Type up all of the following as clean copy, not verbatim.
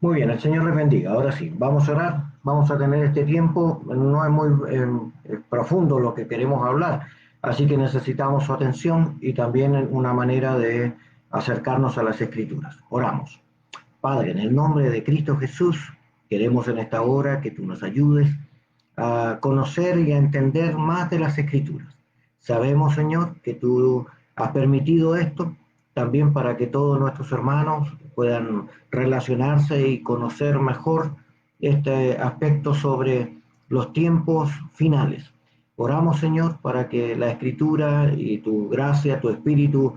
Muy bien, el Señor les bendiga. Ahora sí, vamos a orar, vamos a tener este tiempo, no es muy profundo lo que queremos hablar, así que necesitamos su atención y también una manera de acercarnos a las Escrituras. Oramos. Padre, en el nombre de Cristo Jesús, queremos en esta hora que tú nos ayudes a conocer y a entender más de las Escrituras. Sabemos, Señor, que tú has permitido esto también para que todos nuestros hermanos puedan relacionarse y conocer mejor este aspecto sobre los tiempos finales. Oramos, Señor, para que la Escritura y tu gracia, tu Espíritu,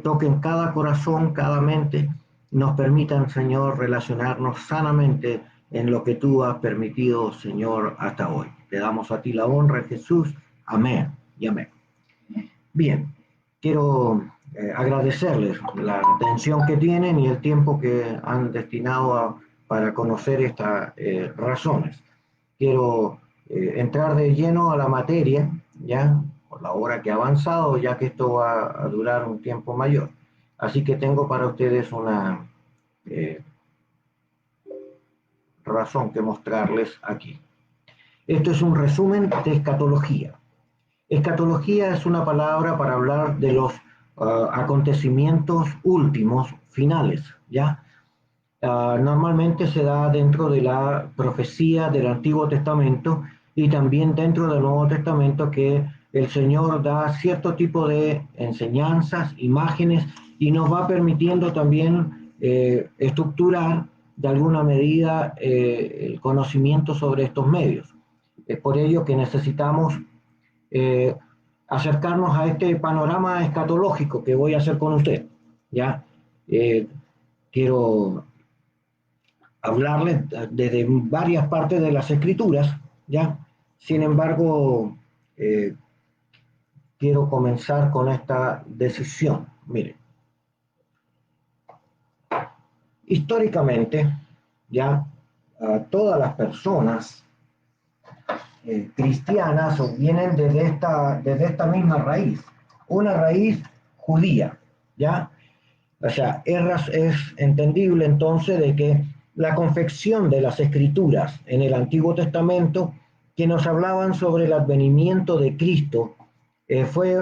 toquen cada corazón, cada mente, nos permitan, Señor, relacionarnos sanamente en lo que tú has permitido, Señor, hasta hoy. Te damos a ti la honra, Jesús. Amén y amén. Bien, quiero agradecerles la atención que tienen y el tiempo que han destinado para conocer estas razones. Quiero entrar de lleno a la materia, ya por la hora que ha avanzado, ya que esto va a durar un tiempo mayor. Así que tengo para ustedes una eh, razón que mostrarles aquí. Esto es un resumen de escatología. Escatología es una palabra para hablar de los acontecimientos últimos, finales, ¿ya? Normalmente se da dentro de la profecía del Antiguo Testamento y también dentro del Nuevo Testamento, que el Señor da cierto tipo de enseñanzas, imágenes, y nos va permitiendo también estructurar de alguna medida el conocimiento sobre estos medios. Es por ello que necesitamos eh, acercarnos a este panorama escatológico que voy a hacer con usted. ¿Ya? Eh, Quiero hablarles desde varias partes de las escrituras, ¿ya? Sin embargo, eh, quiero comenzar con esta decisión. Mire, históricamente, ya todas las personas cristianas vienen desde esta misma raíz, una raíz judía, ¿ya? O sea, es entendible entonces de que la confección de las escrituras en el Antiguo Testamento que nos hablaban sobre el advenimiento de Cristo fue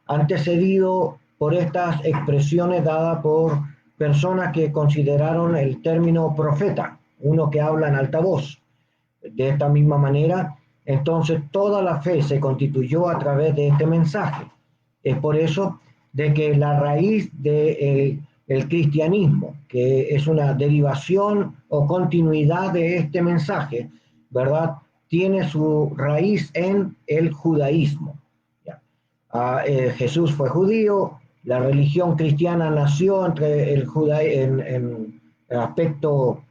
antecedido por estas expresiones dadas por personas que consideraron el término profeta, uno que habla en alta voz. De esta misma manera, entonces toda la fe se constituyó a través de este mensaje. Es por eso de que la raíz del el cristianismo, que es una derivación o continuidad de este mensaje, ¿verdad? Tiene su raíz en el judaísmo. ¿Ya? Jesús fue judío, la religión cristiana nació entre en el aspecto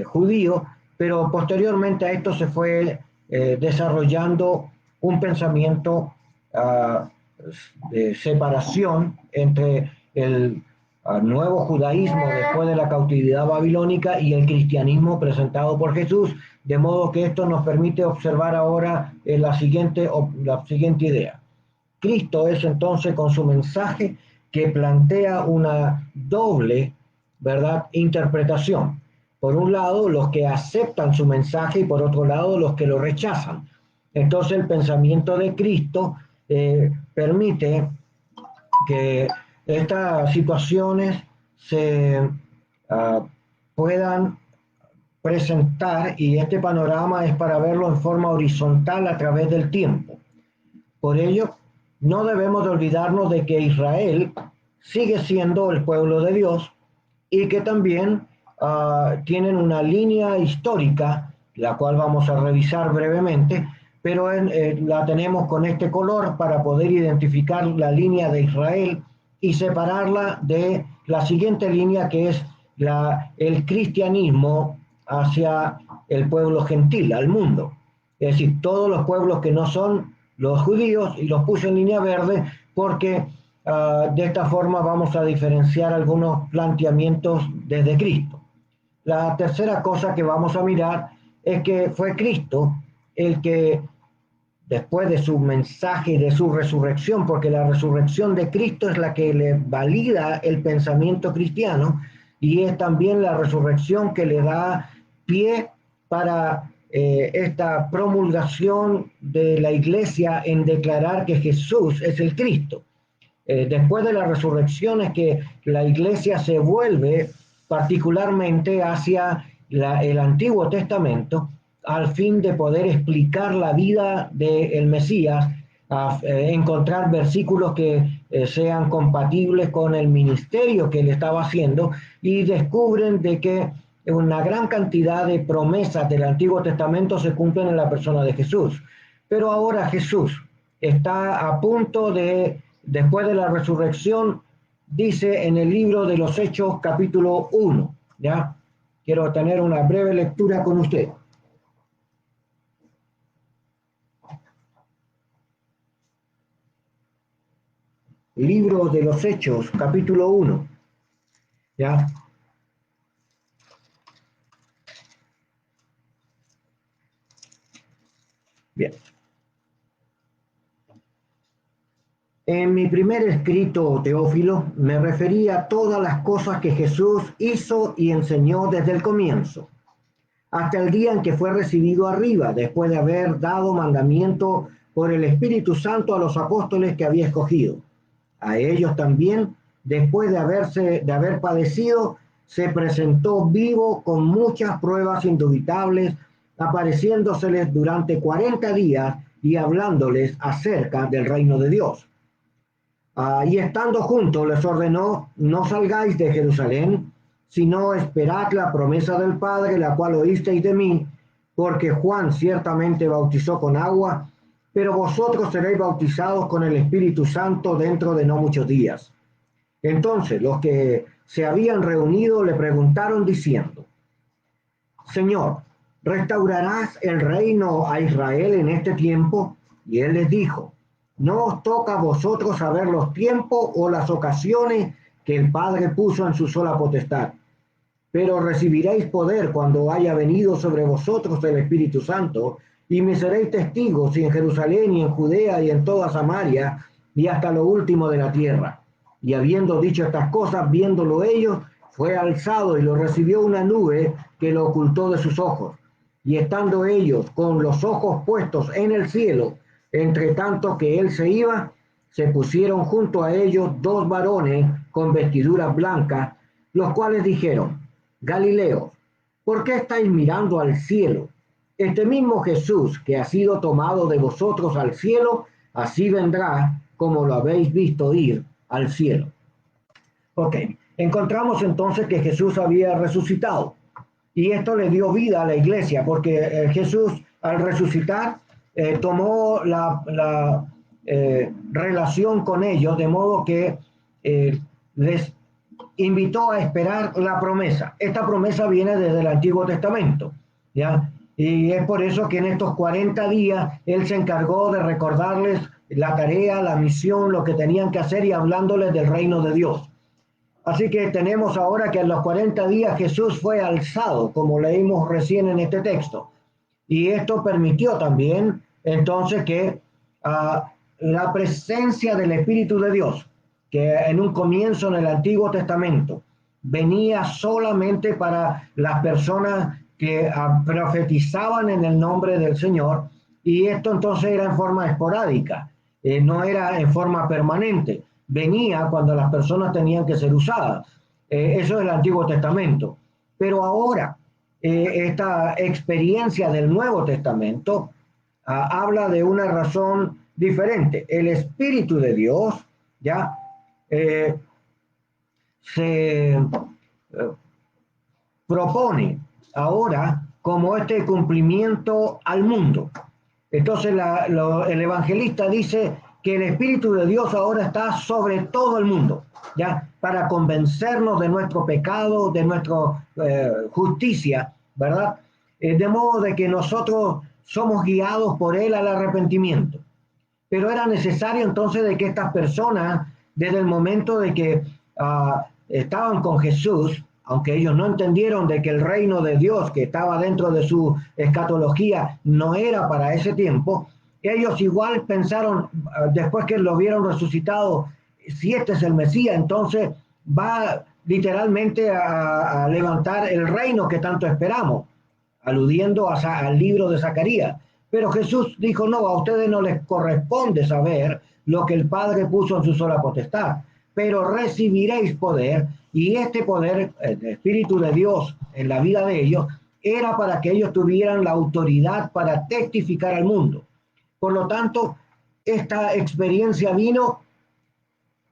judío, pero posteriormente a esto se fue desarrollando un pensamiento uh, de separación entre el nuevo judaísmo después de la cautividad babilónica y el cristianismo presentado por Jesús, de modo que esto nos permite observar ahora la siguiente idea. Cristo es entonces con su mensaje que plantea una doble, ¿verdad?, interpretación. Por un lado, los que aceptan su mensaje y por otro lado, los que lo rechazan. Entonces, el pensamiento de Cristo permite que estas situaciones se puedan presentar, y este panorama es para verlo en forma horizontal a través del tiempo. Por ello, no debemos de olvidarnos de que Israel sigue siendo el pueblo de Dios y que también tienen una línea histórica, la cual vamos a revisar brevemente, pero la tenemos con este color para poder identificar la línea de Israel y separarla de la siguiente línea, que es el cristianismo hacia el pueblo gentil, al mundo. Es decir, todos los pueblos que no son los judíos, y los puse en línea verde porque de esta forma vamos a diferenciar algunos planteamientos desde Cristo. La tercera cosa que vamos a mirar es que fue Cristo el que, después de su mensaje y de su resurrección, porque la resurrección de Cristo es la que le valida el pensamiento cristiano, y es también la resurrección que le da pie para esta promulgación de la iglesia en declarar que Jesús es el Cristo. Después de la resurrección es que la iglesia se vuelve particularmente hacia el Antiguo Testamento al fin de poder explicar la vida del Mesías, encontrar versículos que sean compatibles con el ministerio que él estaba haciendo, y descubren de que una gran cantidad de promesas del Antiguo Testamento se cumplen en la persona de Jesús. Pero ahora Jesús está a punto de, después de la resurrección, dice en el libro de los Hechos capítulo 1, ¿ya? Quiero tener una breve lectura con usted. Libro de los Hechos capítulo 1, ¿ya? Bien. En mi primer escrito, Teófilo, me referí a todas las cosas que Jesús hizo y enseñó desde el comienzo, hasta el día en que fue recibido arriba, después de haber dado mandamiento por el Espíritu Santo a los apóstoles que había escogido. A ellos también, después de haber padecido, se presentó vivo con muchas pruebas indubitables, apareciéndoseles durante 40 días y hablándoles acerca del reino de Dios. Y estando juntos les ordenó: no salgáis de Jerusalén, sino esperad la promesa del Padre, la cual oísteis de mí, porque Juan ciertamente bautizó con agua, pero vosotros seréis bautizados con el Espíritu Santo dentro de no muchos días. Entonces los que se habían reunido le preguntaron diciendo: Señor, ¿restaurarás el reino a Israel en este tiempo? Y él les dijo: no os toca a vosotros saber los tiempos o las ocasiones que el Padre puso en su sola potestad, pero recibiréis poder cuando haya venido sobre vosotros el Espíritu Santo, y me seréis testigos y en Jerusalén y en Judea y en toda Samaria y hasta lo último de la tierra. Y habiendo dicho estas cosas, viéndolo ellos, fue alzado y lo recibió una nube que lo ocultó de sus ojos. Y estando ellos con los ojos puestos en el cielo, entre tanto que él se iba, se pusieron junto a ellos dos varones con vestiduras blancas, los cuales dijeron: Galileos, ¿por qué estáis mirando al cielo? Este mismo Jesús que ha sido tomado de vosotros al cielo, así vendrá como lo habéis visto ir al cielo. Ok, encontramos entonces que Jesús había resucitado, y esto le dio vida a la iglesia, porque Jesús al resucitar tomó la relación con ellos, de modo que les invitó a esperar la promesa. Esta promesa viene desde el Antiguo Testamento, ¿ya? Y es por eso que en estos 40 días Él se encargó de recordarles la tarea, la misión, lo que tenían que hacer, y hablándoles del reino de Dios. Así que tenemos ahora que en los 40 días Jesús fue alzado, como leímos recién en este texto. Y esto permitió también entonces que la presencia del Espíritu de Dios, que en un comienzo en el Antiguo Testamento venía solamente para las personas que profetizaban en el nombre del Señor, y esto entonces era en forma esporádica, no era en forma permanente, venía cuando las personas tenían que ser usadas. Eso es el Antiguo Testamento. Pero ahora, esta experiencia del Nuevo Testamento habla de una razón diferente. El Espíritu de Dios ya se propone ahora como este cumplimiento al mundo. Entonces el evangelista dice que el Espíritu de Dios ahora está sobre todo el mundo, ¿ya? Para convencernos de nuestro pecado, de nuestra justicia, ¿verdad? De modo de que nosotros somos guiados por Él al arrepentimiento. Pero era necesario entonces de que estas personas, desde el momento de que estaban con Jesús, aunque ellos no entendieron de que el reino de Dios que estaba dentro de su escatología no era para ese tiempo, ellos igual pensaron, después que lo vieron resucitado, si este es el Mesías, entonces va literalmente a levantar el reino que tanto esperamos, aludiendo al libro de Zacarías. Pero Jesús dijo, no, a ustedes no les corresponde saber lo que el Padre puso en su sola potestad, pero recibiréis poder, y este poder, el Espíritu de Dios en la vida de ellos, era para que ellos tuvieran la autoridad para testificar al mundo. Por lo tanto, esta experiencia vino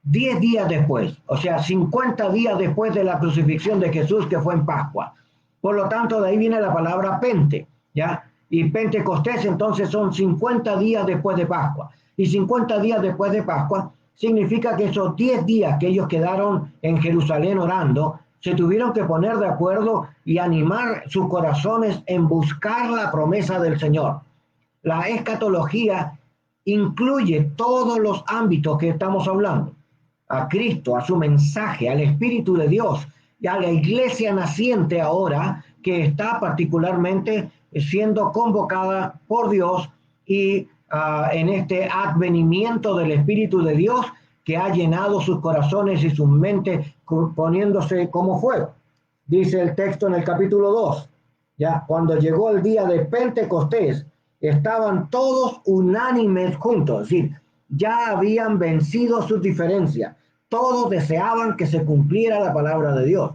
10 días después, o sea, 50 días después de la crucifixión de Jesús, que fue en Pascua. Por lo tanto, de ahí viene la palabra Pente, ¿ya? Y Pentecostés entonces son 50 días después de Pascua. Y 50 días después de Pascua significa que esos 10 días que ellos quedaron en Jerusalén orando, se tuvieron que poner de acuerdo y animar sus corazones en buscar la promesa del Señor. La escatología incluye todos los ámbitos que estamos hablando. A Cristo, a su mensaje, al Espíritu de Dios y a la iglesia naciente ahora que está particularmente siendo convocada por Dios y en este advenimiento del Espíritu de Dios que ha llenado sus corazones y sus mentes poniéndose como fuego. Dice el texto en el capítulo 2, ya cuando llegó el día de Pentecostés, estaban todos unánimes juntos, es decir, ya habían vencido sus diferencias. Todos deseaban que se cumpliera la palabra de Dios.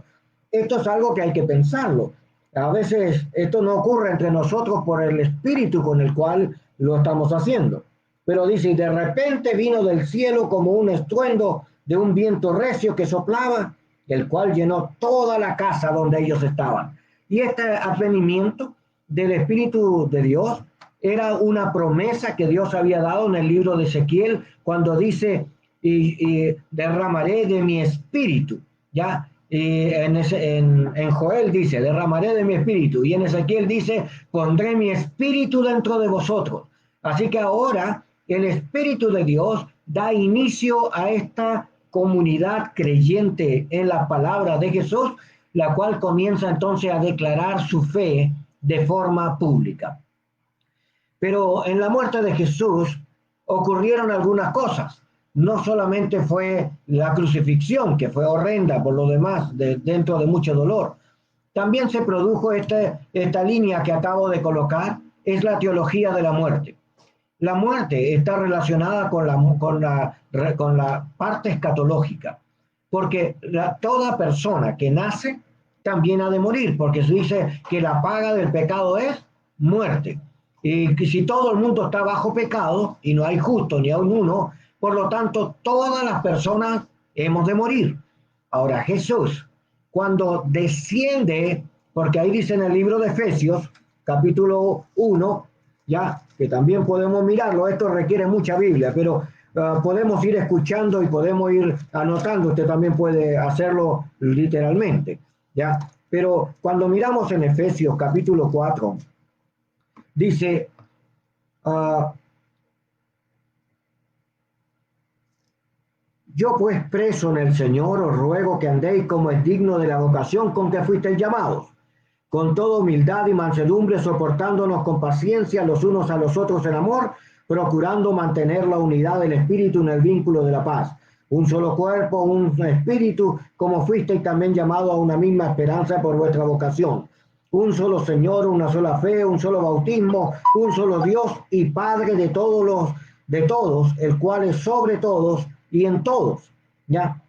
Esto es algo que hay que pensarlo. A veces esto no ocurre entre nosotros por el espíritu con el cual lo estamos haciendo. Pero dice, y de repente vino del cielo como un estruendo de un viento recio que soplaba, el cual llenó toda la casa donde ellos estaban. Y este advenimiento del Espíritu de Dios era una promesa que Dios había dado en el libro de Ezequiel cuando dice, y derramaré de mi espíritu, ¿ya? En Joel dice, derramaré de mi espíritu, y en Ezequiel dice, pondré mi espíritu dentro de vosotros. Así que ahora el Espíritu de Dios da inicio a esta comunidad creyente en la palabra de Jesús, la cual comienza entonces a declarar su fe de forma pública. Pero en la muerte de Jesús ocurrieron algunas cosas. No solamente fue la crucifixión, que fue horrenda por lo demás, dentro de mucho dolor. También se produjo esta línea que acabo de colocar, es la teología de la muerte. La muerte está relacionada con la parte escatológica, porque toda persona que nace también ha de morir, porque se dice que la paga del pecado es muerte. Y que si todo el mundo está bajo pecado y no hay justo ni aun uno, por lo tanto todas las personas hemos de morir. Ahora Jesús, cuando desciende, porque ahí dice en el libro de Efesios, capítulo 1, ya que también podemos mirarlo, esto requiere mucha Biblia, pero podemos ir escuchando y podemos ir anotando, usted también puede hacerlo literalmente, ya. Pero cuando miramos en Efesios capítulo 4, dice, yo pues preso en el Señor os ruego que andéis como es digno de la vocación con que fuisteis llamados, con toda humildad y mansedumbre, soportándonos con paciencia los unos a los otros en amor, procurando mantener la unidad del Espíritu en el vínculo de la paz. Un solo cuerpo, un espíritu, como fuisteis también llamados a una misma esperanza por vuestra vocación. Un solo Señor, una sola fe, un solo bautismo, un solo Dios y Padre de todos, el cual es sobre todos y en todos, ¿ya?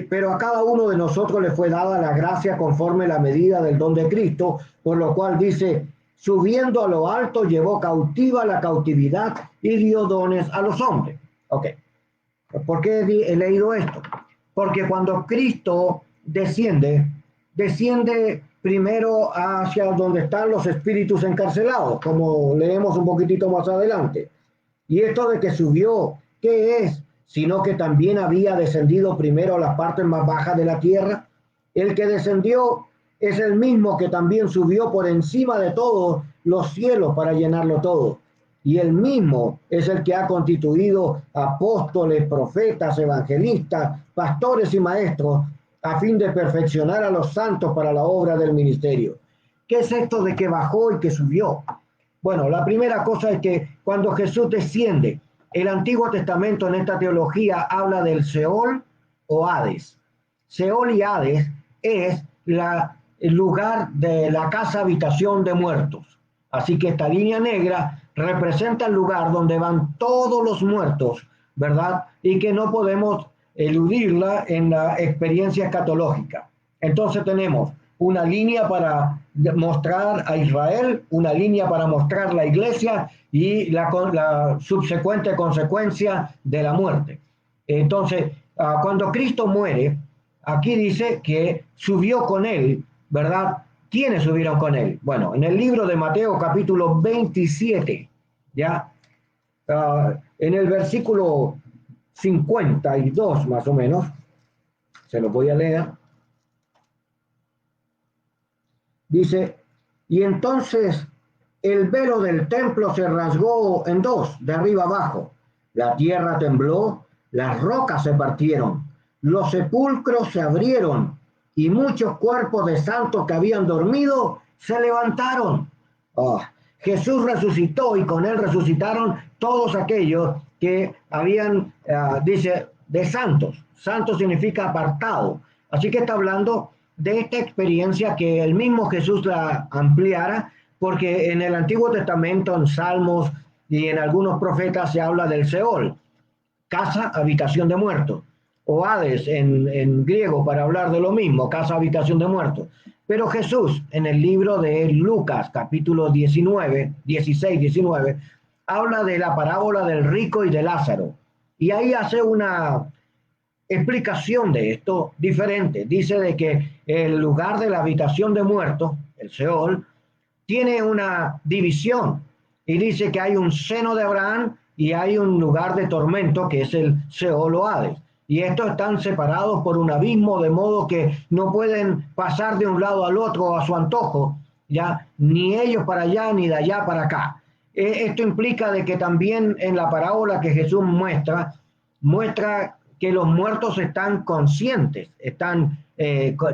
Pero a cada uno de nosotros le fue dada la gracia conforme la medida del don de Cristo, por lo cual dice, subiendo a lo alto, llevó cautiva la cautividad y dio dones a los hombres. Ok, ¿por qué he leído esto? Porque cuando Cristo desciende primero hacia donde están los espíritus encarcelados, como leemos un poquitito más adelante. Y esto de que subió, ¿qué es? Sino que también había descendido primero a las partes más bajas de la tierra. El que descendió es el mismo que también subió por encima de todos los cielos para llenarlo todo. Y el mismo es el que ha constituido apóstoles, profetas, evangelistas, pastores y maestros, a fin de perfeccionar a los santos para la obra del ministerio. ¿Qué es esto de que bajó y que subió? Bueno, la primera cosa es que cuando Jesús desciende, el Antiguo Testamento en esta teología habla del Seol o Hades. Seol y Hades es el lugar de la casa habitación de muertos. Así que esta línea negra representa el lugar donde van todos los muertos, ¿verdad? Y que no podemos eludirla en la experiencia escatológica. Entonces tenemos una línea para mostrar a Israel, una línea para mostrar la iglesia y la subsecuente consecuencia de la muerte. Entonces, cuando Cristo muere, aquí dice que subió con él, ¿verdad? ¿Quiénes subieron con él? Bueno, en el libro de Mateo capítulo 27, ¿ya? En el versículo 52 más o menos, se lo voy a leer. Dice, y entonces el velo del templo se rasgó en dos, de arriba abajo. La tierra tembló, las rocas se partieron, los sepulcros se abrieron y muchos cuerpos de santos que habían dormido se levantaron. Oh, Jesús resucitó y con él resucitaron todos aquellos que habían, dice, de santos. Santo significa apartado. Así que está hablando de esta experiencia que el mismo Jesús la ampliara, porque en el Antiguo Testamento, en Salmos y en algunos profetas se habla del Seol, casa, habitación de muertos, o Hades en griego para hablar de lo mismo, casa, habitación de muertos. Pero Jesús, en el libro de Lucas, capítulo 19, 16, 19, habla de la parábola del rico y de Lázaro. Y ahí hace una explicación de esto diferente. Dice de que el lugar de la habitación de muertos, el Seol, tiene una división y dice que hay un seno de Abraham y hay un lugar de tormento que es el Seol o Hades. Y estos están separados por un abismo, de modo que no pueden pasar de un lado al otro a su antojo, ya ni ellos para allá ni de allá para acá. Esto implica de que también en la parábola que Jesús muestra que los muertos están conscientes,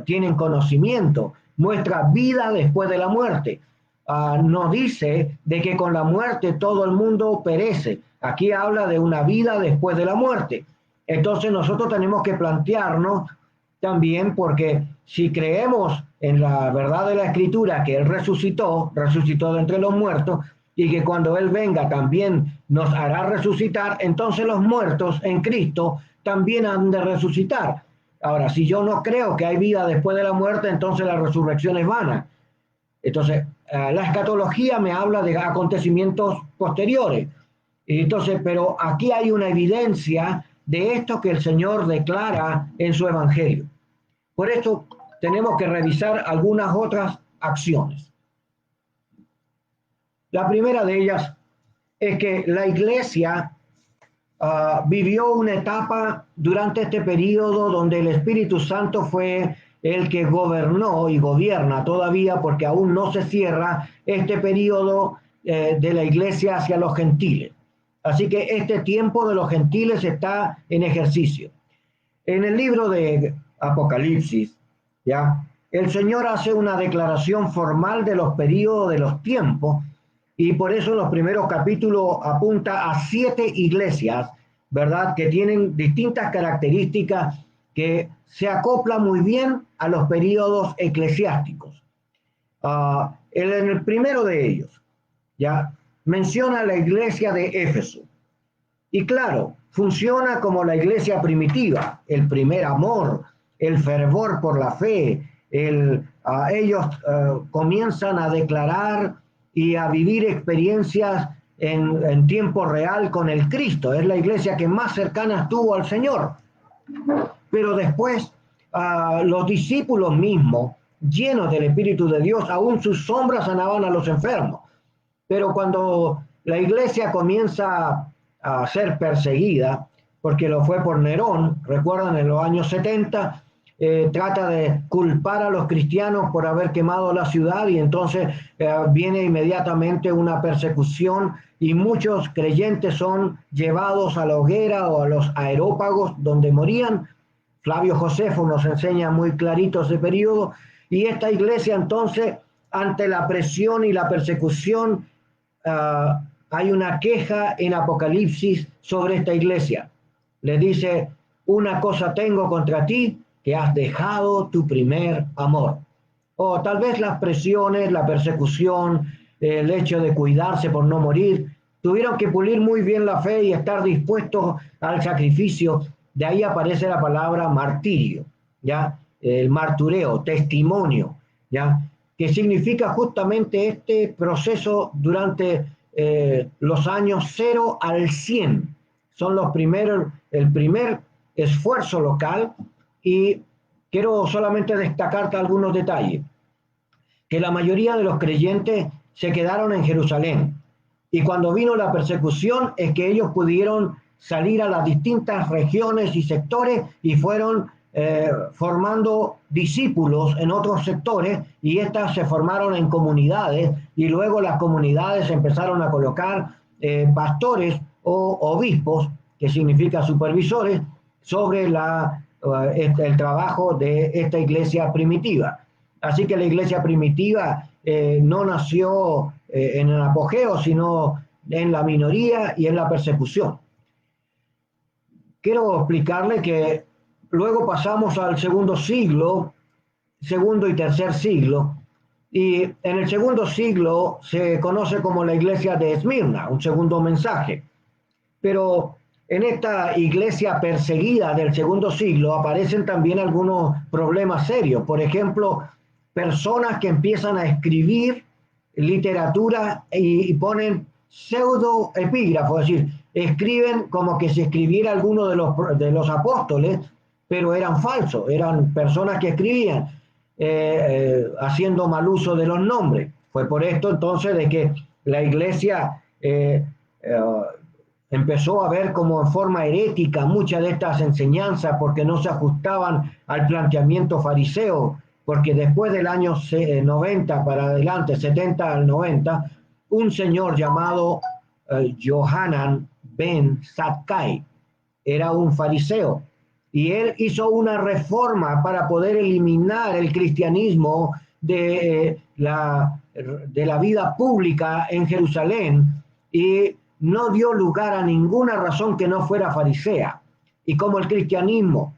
tienen conocimiento, muestra vida después de la muerte. Nos dice de que con la muerte todo el mundo perece. Aquí habla de una vida después de la muerte. Entonces nosotros tenemos que plantearnos también, porque si creemos en la verdad de la Escritura, que Él resucitó de entre los muertos, y que cuando Él venga también nos hará resucitar, entonces los muertos en Cristo también han de resucitar. Ahora, si yo no creo que hay vida después de la muerte, entonces la resurrección es vana. Entonces, la escatología me habla de acontecimientos posteriores. Entonces, pero aquí hay una evidencia de esto que el Señor declara en su Evangelio. Por esto tenemos que revisar algunas otras acciones. La primera de ellas es que la iglesia vivió una etapa durante este periodo donde el Espíritu Santo fue el que gobernó y gobierna todavía, porque aún no se cierra este periodo de la iglesia hacia los gentiles. Así que este tiempo de los gentiles está en ejercicio. En el libro de Apocalipsis, ¿ya? El Señor hace una declaración formal de los periodos de los tiempos, y por eso en los primeros capítulos apunta a 7 iglesias, ¿verdad? Que tienen distintas características que se acoplan muy bien a los periodos eclesiásticos. En el primero de ellos, ¿ya? Menciona la iglesia de Éfeso. Y claro, funciona como la iglesia primitiva, el primer amor, el fervor por la fe. Ellos comienzan a declarar y a vivir experiencias en tiempo real con el Cristo. Es la iglesia que más cercana estuvo al Señor. Pero después los discípulos mismos, llenos del Espíritu de Dios, aún sus sombras sanaban a los enfermos. Pero cuando la iglesia comienza a ser perseguida, porque lo fue por Nerón, recuerdan en los años 70, trata de culpar a los cristianos por haber quemado la ciudad, y entonces viene inmediatamente una persecución y muchos creyentes son llevados a la hoguera o a los aerópagos donde morían. Flavio Josefo nos enseña muy clarito ese periodo, y esta iglesia entonces, ante la presión y la persecución, hay una queja en Apocalipsis sobre esta iglesia. Le dice: una cosa tengo contra ti, que has dejado tu primer amor. O tal vez las presiones, la persecución, el hecho de cuidarse por no morir, tuvieron que pulir muy bien la fe y estar dispuestos al sacrificio. De ahí aparece la palabra martirio, ¿ya? El martureo, testimonio, ¿ya? Que significa justamente este proceso durante los años 0 al 100. Son los primeros, el primer esfuerzo local, y quiero solamente destacarte algunos detalles. Que la mayoría de los creyentes se quedaron en Jerusalén, y cuando vino la persecución es que ellos pudieron salir a las distintas regiones y sectores y fueron formando discípulos en otros sectores, y estas se formaron en comunidades, y luego las comunidades empezaron a colocar pastores o obispos, que significa supervisores, sobre el trabajo de esta iglesia primitiva. Así que la iglesia primitiva no nació en el apogeo, sino en la minoría y en la persecución. Quiero explicarle que luego pasamos al segundo siglo, segundo y tercer siglo, y en el segundo siglo se conoce como la iglesia de Esmirna, un segundo mensaje. Pero en esta iglesia perseguida del segundo siglo aparecen también algunos problemas serios. Por ejemplo, personas que empiezan a escribir literatura y ponen pseudoepígrafos, es decir, escriben como que si escribiera alguno de los apóstoles, pero eran falsos, eran personas que escribían haciendo mal uso de los nombres. Fue por esto entonces de que la iglesia empezó a ver como en forma herética muchas de estas enseñanzas, porque no se ajustaban al planteamiento fariseo, porque después del año 90 para adelante, 70 al 90, un señor llamado Johanan ben Zakkai era un fariseo, y él hizo una reforma para poder eliminar el cristianismo de la vida pública en Jerusalén, y no dio lugar a ninguna razón que no fuera farisea. Y como el cristianismo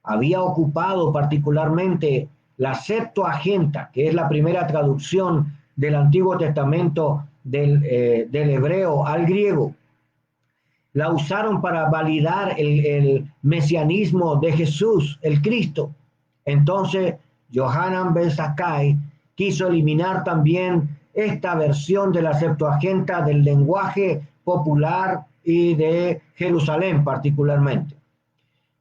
había ocupado particularmente la Septuaginta, que es la primera traducción del Antiguo Testamento del hebreo al griego, la usaron para validar el mesianismo de Jesús, el Cristo. Entonces, Johanan ben Zakkai quiso eliminar también esta versión de la Septuaginta del lenguaje popular y de Jerusalén particularmente.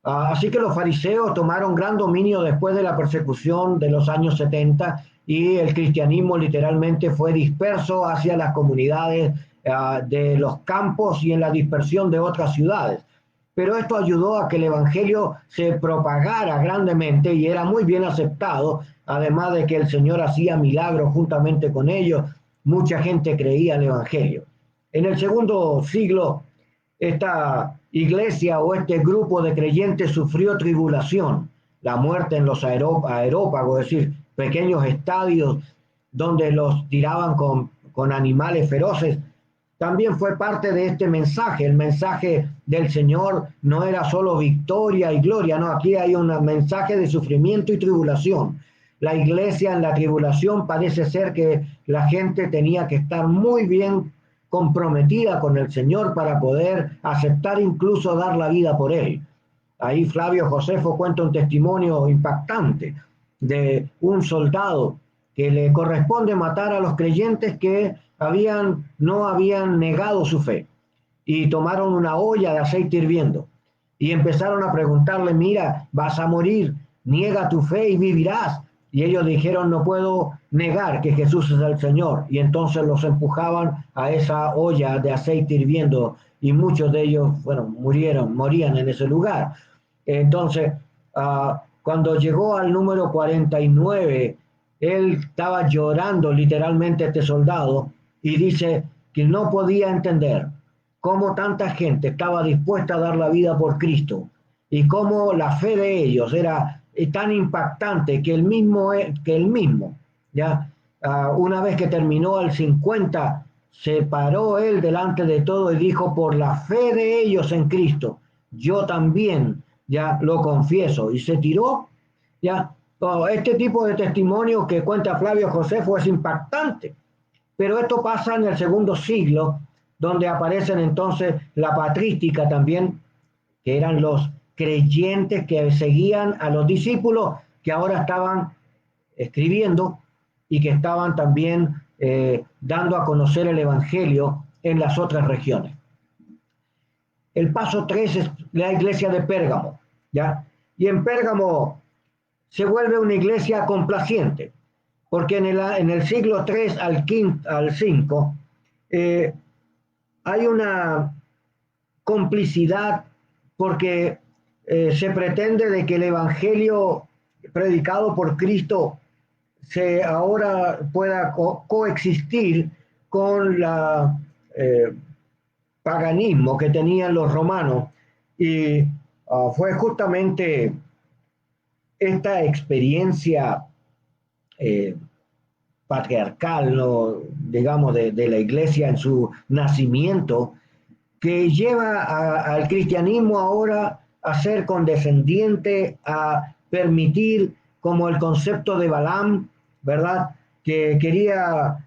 Así que los fariseos tomaron gran dominio después de la persecución de los años 70, y el cristianismo literalmente fue disperso hacia las comunidades de los campos y en la dispersión de otras ciudades. Pero esto ayudó a que el evangelio se propagara grandemente y era muy bien aceptado, además de que el Señor hacía milagros juntamente con ellos. Mucha gente creía el evangelio. En el segundo siglo, esta iglesia o este grupo de creyentes sufrió tribulación, la muerte en los aerópagos, es decir, pequeños estadios donde los tiraban con animales feroces. También fue parte de este mensaje. El mensaje del Señor no era solo victoria y gloria, no, aquí hay un mensaje de sufrimiento y tribulación. La iglesia en la tribulación parece ser que la gente tenía que estar muy bien comprometida con el Señor para poder aceptar, incluso dar la vida por él. Ahí Flavio Josefo cuenta un testimonio impactante de un soldado que le corresponde matar a los creyentes que no habían negado su fe, y tomaron una olla de aceite hirviendo y empezaron a preguntarle: mira, vas a morir, niega tu fe y vivirás. Y ellos dijeron: no puedo negar que Jesús es el Señor. Y entonces los empujaban a esa olla de aceite hirviendo, y muchos de ellos, morían en ese lugar. Entonces, cuando llegó al número 49, él estaba llorando literalmente, este soldado, y dice que no podía entender cómo tanta gente estaba dispuesta a dar la vida por Cristo, y cómo la fe de ellos era tan impactante que él mismo, ya una vez que terminó el 50, se paró él delante de todo y dijo: por la fe de ellos en Cristo, yo también ya lo confieso. Y se tiró ¿ya? Oh, este tipo de testimonio que cuenta Flavio Josefo es impactante, pero esto pasa en el segundo siglo, donde aparecen entonces la patrística también, que eran los creyentes que seguían a los discípulos que ahora estaban escribiendo y que estaban también dando a conocer el Evangelio en las otras regiones. El paso 3 es la iglesia de Pérgamo, ¿ya? Y en Pérgamo se vuelve una iglesia complaciente, porque en el siglo 3 al 5 hay una complicidad porque se pretende de que el evangelio predicado por Cristo ahora pueda coexistir con la paganismo que tenían los romanos y fue justamente esta experiencia eh, patriarcal, ¿no? Digamos, de la iglesia en su nacimiento, que lleva al cristianismo ahora a ser condescendiente, a permitir, como el concepto de Balaam, ¿verdad? Que quería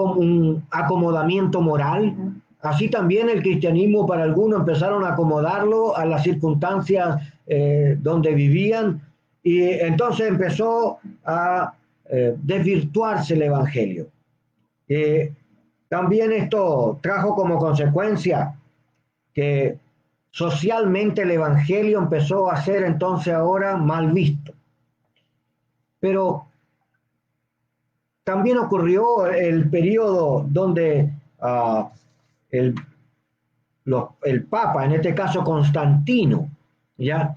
un acomodamiento moral. Así también el cristianismo para algunos empezaron a acomodarlo a las circunstancias donde vivían y entonces empezó a desvirtuarse el evangelio. También esto trajo como consecuencia que socialmente el evangelio empezó a ser entonces ahora mal visto. Pero también ocurrió el periodo donde el, el Papa, en este caso Constantino, ya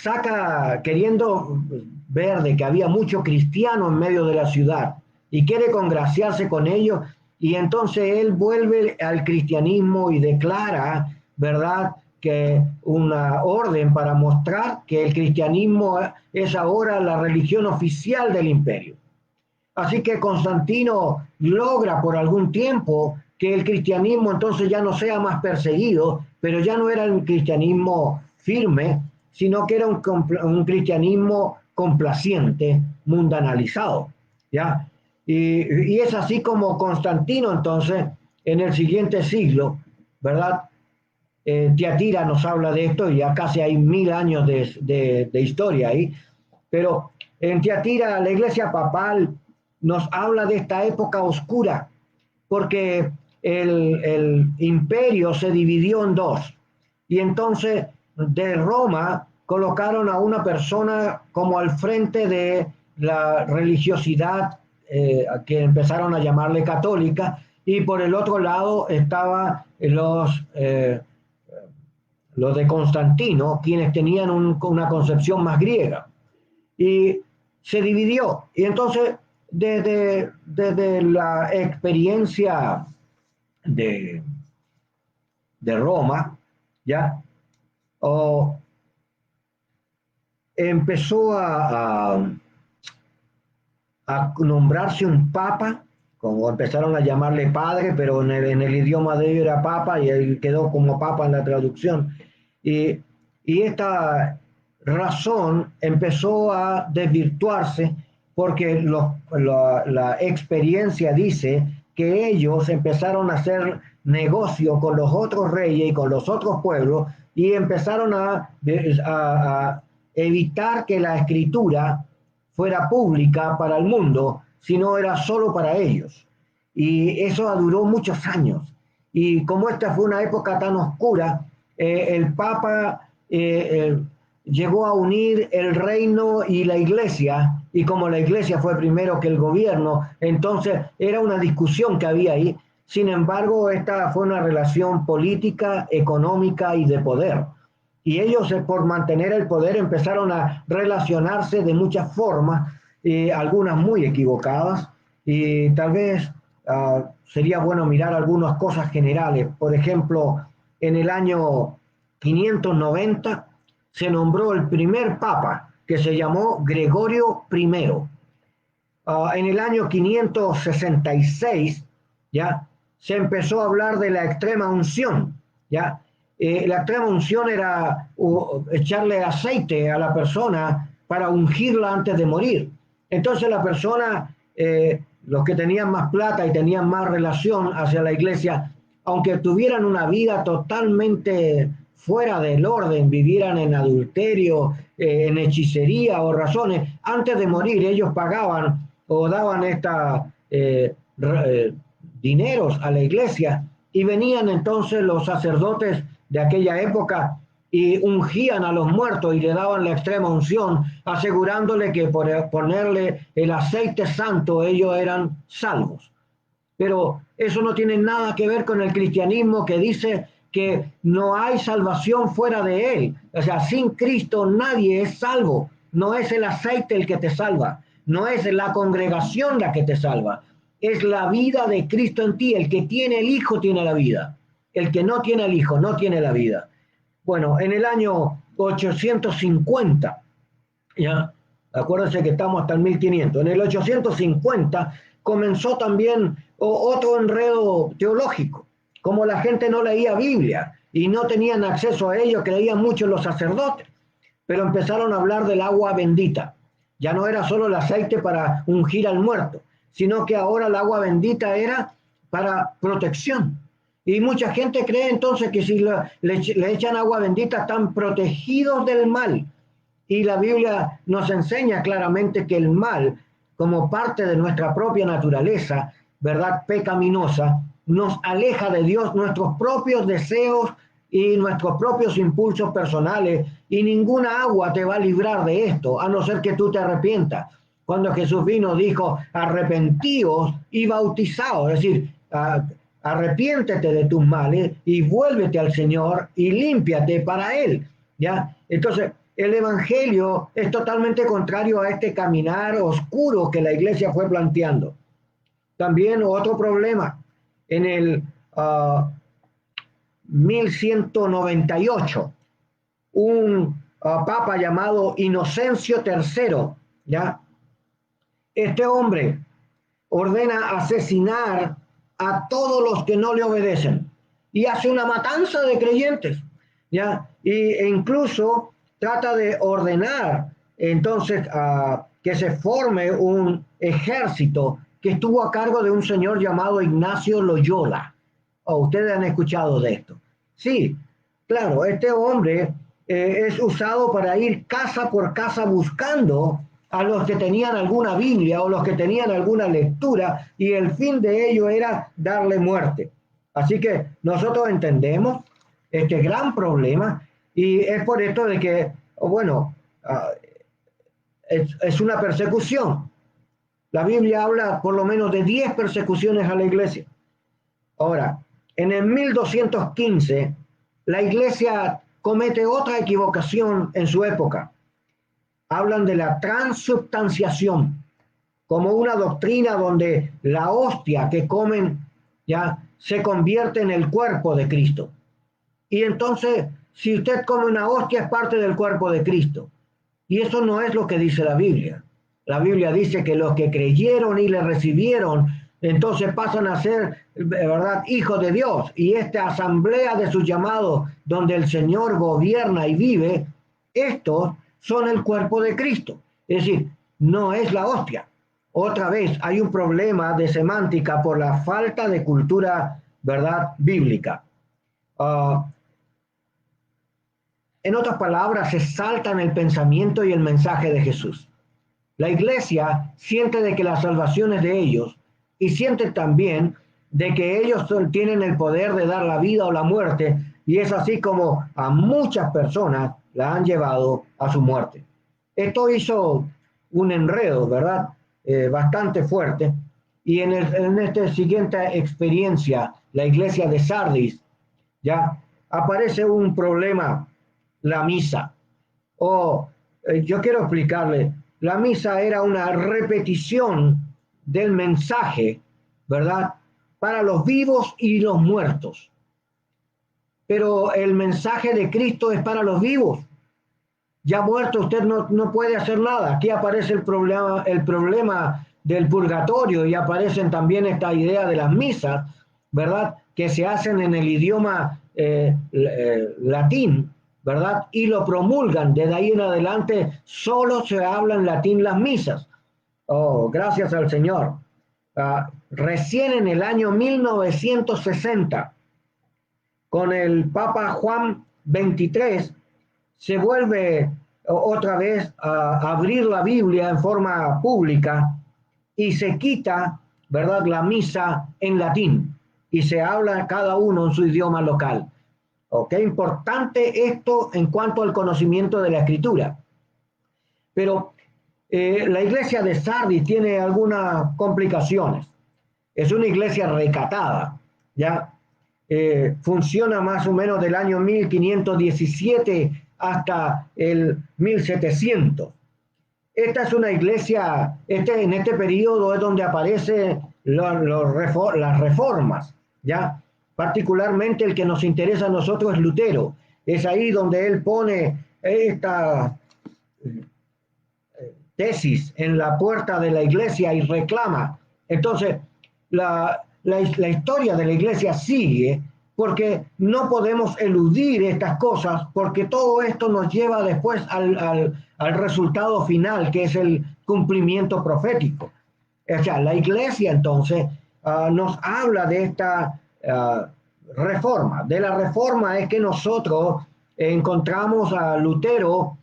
saca, queriendo ver de que había mucho cristiano en medio de la ciudad y quiere congraciarse con ellos, y entonces él vuelve al cristianismo y declara, ¿verdad?, que una orden para mostrar que el cristianismo es ahora la religión oficial del imperio. Así que Constantino logra por algún tiempo que el cristianismo entonces ya no sea más perseguido, pero ya no era un cristianismo firme, sino que era un cristianismo complaciente, mundanalizado, ¿ya? Y es así como Constantino entonces, en el siguiente siglo, ¿verdad? Tiatira nos habla de esto, y ya casi hay 1000 años de historia ahí, pero en Tiatira la iglesia papal nos habla de esta época oscura, porque el imperio se dividió en dos, y entonces de Roma colocaron a una persona como al frente de la religiosidad, que empezaron a llamarle católica, y por el otro lado estaban los de Constantino, quienes tenían una concepción más griega. Y se dividió. Y entonces, desde la experiencia de, de Roma, ¿ya? Empezó a nombrarse un papa, como empezaron a llamarle padre, pero en el idioma de ellos era papa, y él quedó como papa en la traducción. Y, y esta razón empezó a desvirtuarse porque la experiencia dice que ellos empezaron a hacer negocio con los otros reyes y con los otros pueblos, y empezaron a evitar que la escritura fuera pública para el mundo, sino era solo para ellos. Y eso duró muchos años. Y como esta fue una época tan oscura, el Papa llegó a unir el reino y la iglesia, y como la iglesia fue primero que el gobierno, entonces era una discusión que había ahí. Sin embargo, esta fue una relación política, económica y de poder. Y ellos, por mantener el poder, empezaron a relacionarse de muchas formas, algunas muy equivocadas, y tal vez sería bueno mirar algunas cosas generales. Por ejemplo, en el año 590 se nombró el primer papa, que se llamó Gregorio I. En el año 566, ¿ya?, se empezó a hablar de la extrema unción, ¿ya? La extrema unción era echarle aceite a la persona para ungirla antes de morir. Entonces la persona, los que tenían más plata y tenían más relación hacia la iglesia, aunque tuvieran una vida totalmente fuera del orden, vivieran en adulterio, en hechicería o razones, antes de morir ellos pagaban o daban dineros a la iglesia, y venían entonces los sacerdotes de aquella época y ungían a los muertos y le daban la extrema unción, asegurándole que por ponerle el aceite santo ellos eran salvos. Pero eso no tiene nada que ver con el cristianismo, que dice que no hay salvación fuera de él. O sea, sin Cristo nadie es salvo. No es el aceite el que te salva, no es la congregación la que te salva, es la vida de Cristo en ti. El que tiene el Hijo tiene la vida, el que no tiene el Hijo no tiene la vida. Bueno, en el año 850, ya, acuérdense que estamos hasta el 1500, en el 850 comenzó también otro enredo teológico. Como la gente no leía Biblia y no tenían acceso a ello, creían mucho los sacerdotes, pero empezaron a hablar del agua bendita. Ya no era solo el aceite para ungir al muerto, sino que ahora el agua bendita era para protección. Y mucha gente cree entonces que si le echan agua bendita están protegidos del mal. Y la Biblia nos enseña claramente que el mal, como parte de nuestra propia naturaleza, ¿verdad?, pecaminosa, nos aleja de Dios, nuestros propios deseos y nuestros propios impulsos personales, y ninguna agua te va a librar de esto, a no ser que tú te arrepientas. Cuando Jesús vino, dijo, arrepentíos y bautizaos, es decir, arrepiéntete de tus males y vuélvete al Señor y límpiate para Él, ¿ya? Entonces, el evangelio es totalmente contrario a este caminar oscuro que la iglesia fue planteando. También otro problema, en el 1198, un papa llamado Inocencio III, ¿ya? Este hombre ordena asesinar a todos los que no le obedecen y hace una matanza de creyentes, ¿ya? E incluso trata de ordenar entonces que se forme un ejército que estuvo a cargo de un señor llamado Ignacio Loyola. Oh, ustedes han escuchado de esto. Sí, claro, este hombre es usado para ir casa por casa buscando a los que tenían alguna Biblia o los que tenían alguna lectura, y el fin de ello era darle muerte. Así que nosotros entendemos este gran problema, y es por esto de que, bueno, es una persecución. La Biblia habla por lo menos de 10 persecuciones a la iglesia. Ahora, en el 1215, la iglesia comete otra equivocación en su época. Hablan de la transubstanciación como una doctrina donde la hostia que comen ya se convierte en el cuerpo de Cristo. Y entonces, si usted come una hostia, es parte del cuerpo de Cristo. Y eso no es lo que dice la Biblia. La Biblia dice que los que creyeron y le recibieron, entonces pasan a ser, ¿verdad?, hijos de Dios. Y esta asamblea de sus llamados, donde el Señor gobierna y vive, estos son el cuerpo de Cristo. Es decir, no es la hostia. Otra vez hay un problema de semántica por la falta de cultura, ¿verdad?, bíblica. En otras palabras, se saltan el pensamiento y el mensaje de Jesús. La iglesia siente de que la salvación es de ellos, y siente también de que ellos tienen el poder de dar la vida o la muerte, y es así como a muchas personas la han llevado a su muerte. Esto hizo un enredo, ¿verdad?, bastante fuerte, y en esta siguiente experiencia, la iglesia de Sardis, ya aparece un problema: la misa. Yo quiero explicarle, la misa era una repetición del mensaje, ¿verdad?, para los vivos y los muertos. Pero el mensaje de Cristo es para los vivos. Ya muerto usted no puede hacer nada. Aquí aparece el problema del purgatorio, y aparecen también esta idea de las misas, ¿verdad?, que se hacen en el idioma latín, ¿verdad? Y lo promulgan. Desde ahí en adelante solo se habla en latín las misas. Oh, gracias al Señor. Recién en el año 1960, con el Papa Juan XXIII, se vuelve otra vez a abrir la Biblia en forma pública y se quita, ¿verdad?, la misa en latín y se habla cada uno en su idioma local. ¿Ok? Importante esto en cuanto al conocimiento de la escritura. Pero la iglesia de Sardis tiene algunas complicaciones. Es una iglesia recatada, ¿ya? Funciona más o menos del año 1517 hasta el 1700. Esta es una iglesia, en este periodo es donde aparecen las reformas, ¿ya? Particularmente el que nos interesa a nosotros es Lutero. Es ahí donde él pone esta tesis en la puerta de la iglesia y reclama. Entonces, la historia de la iglesia sigue porque no podemos eludir estas cosas porque todo esto nos lleva después al resultado final, que es el cumplimiento profético. O sea, la iglesia entonces nos habla de esta reforma. De la reforma es que nosotros encontramos a Lutero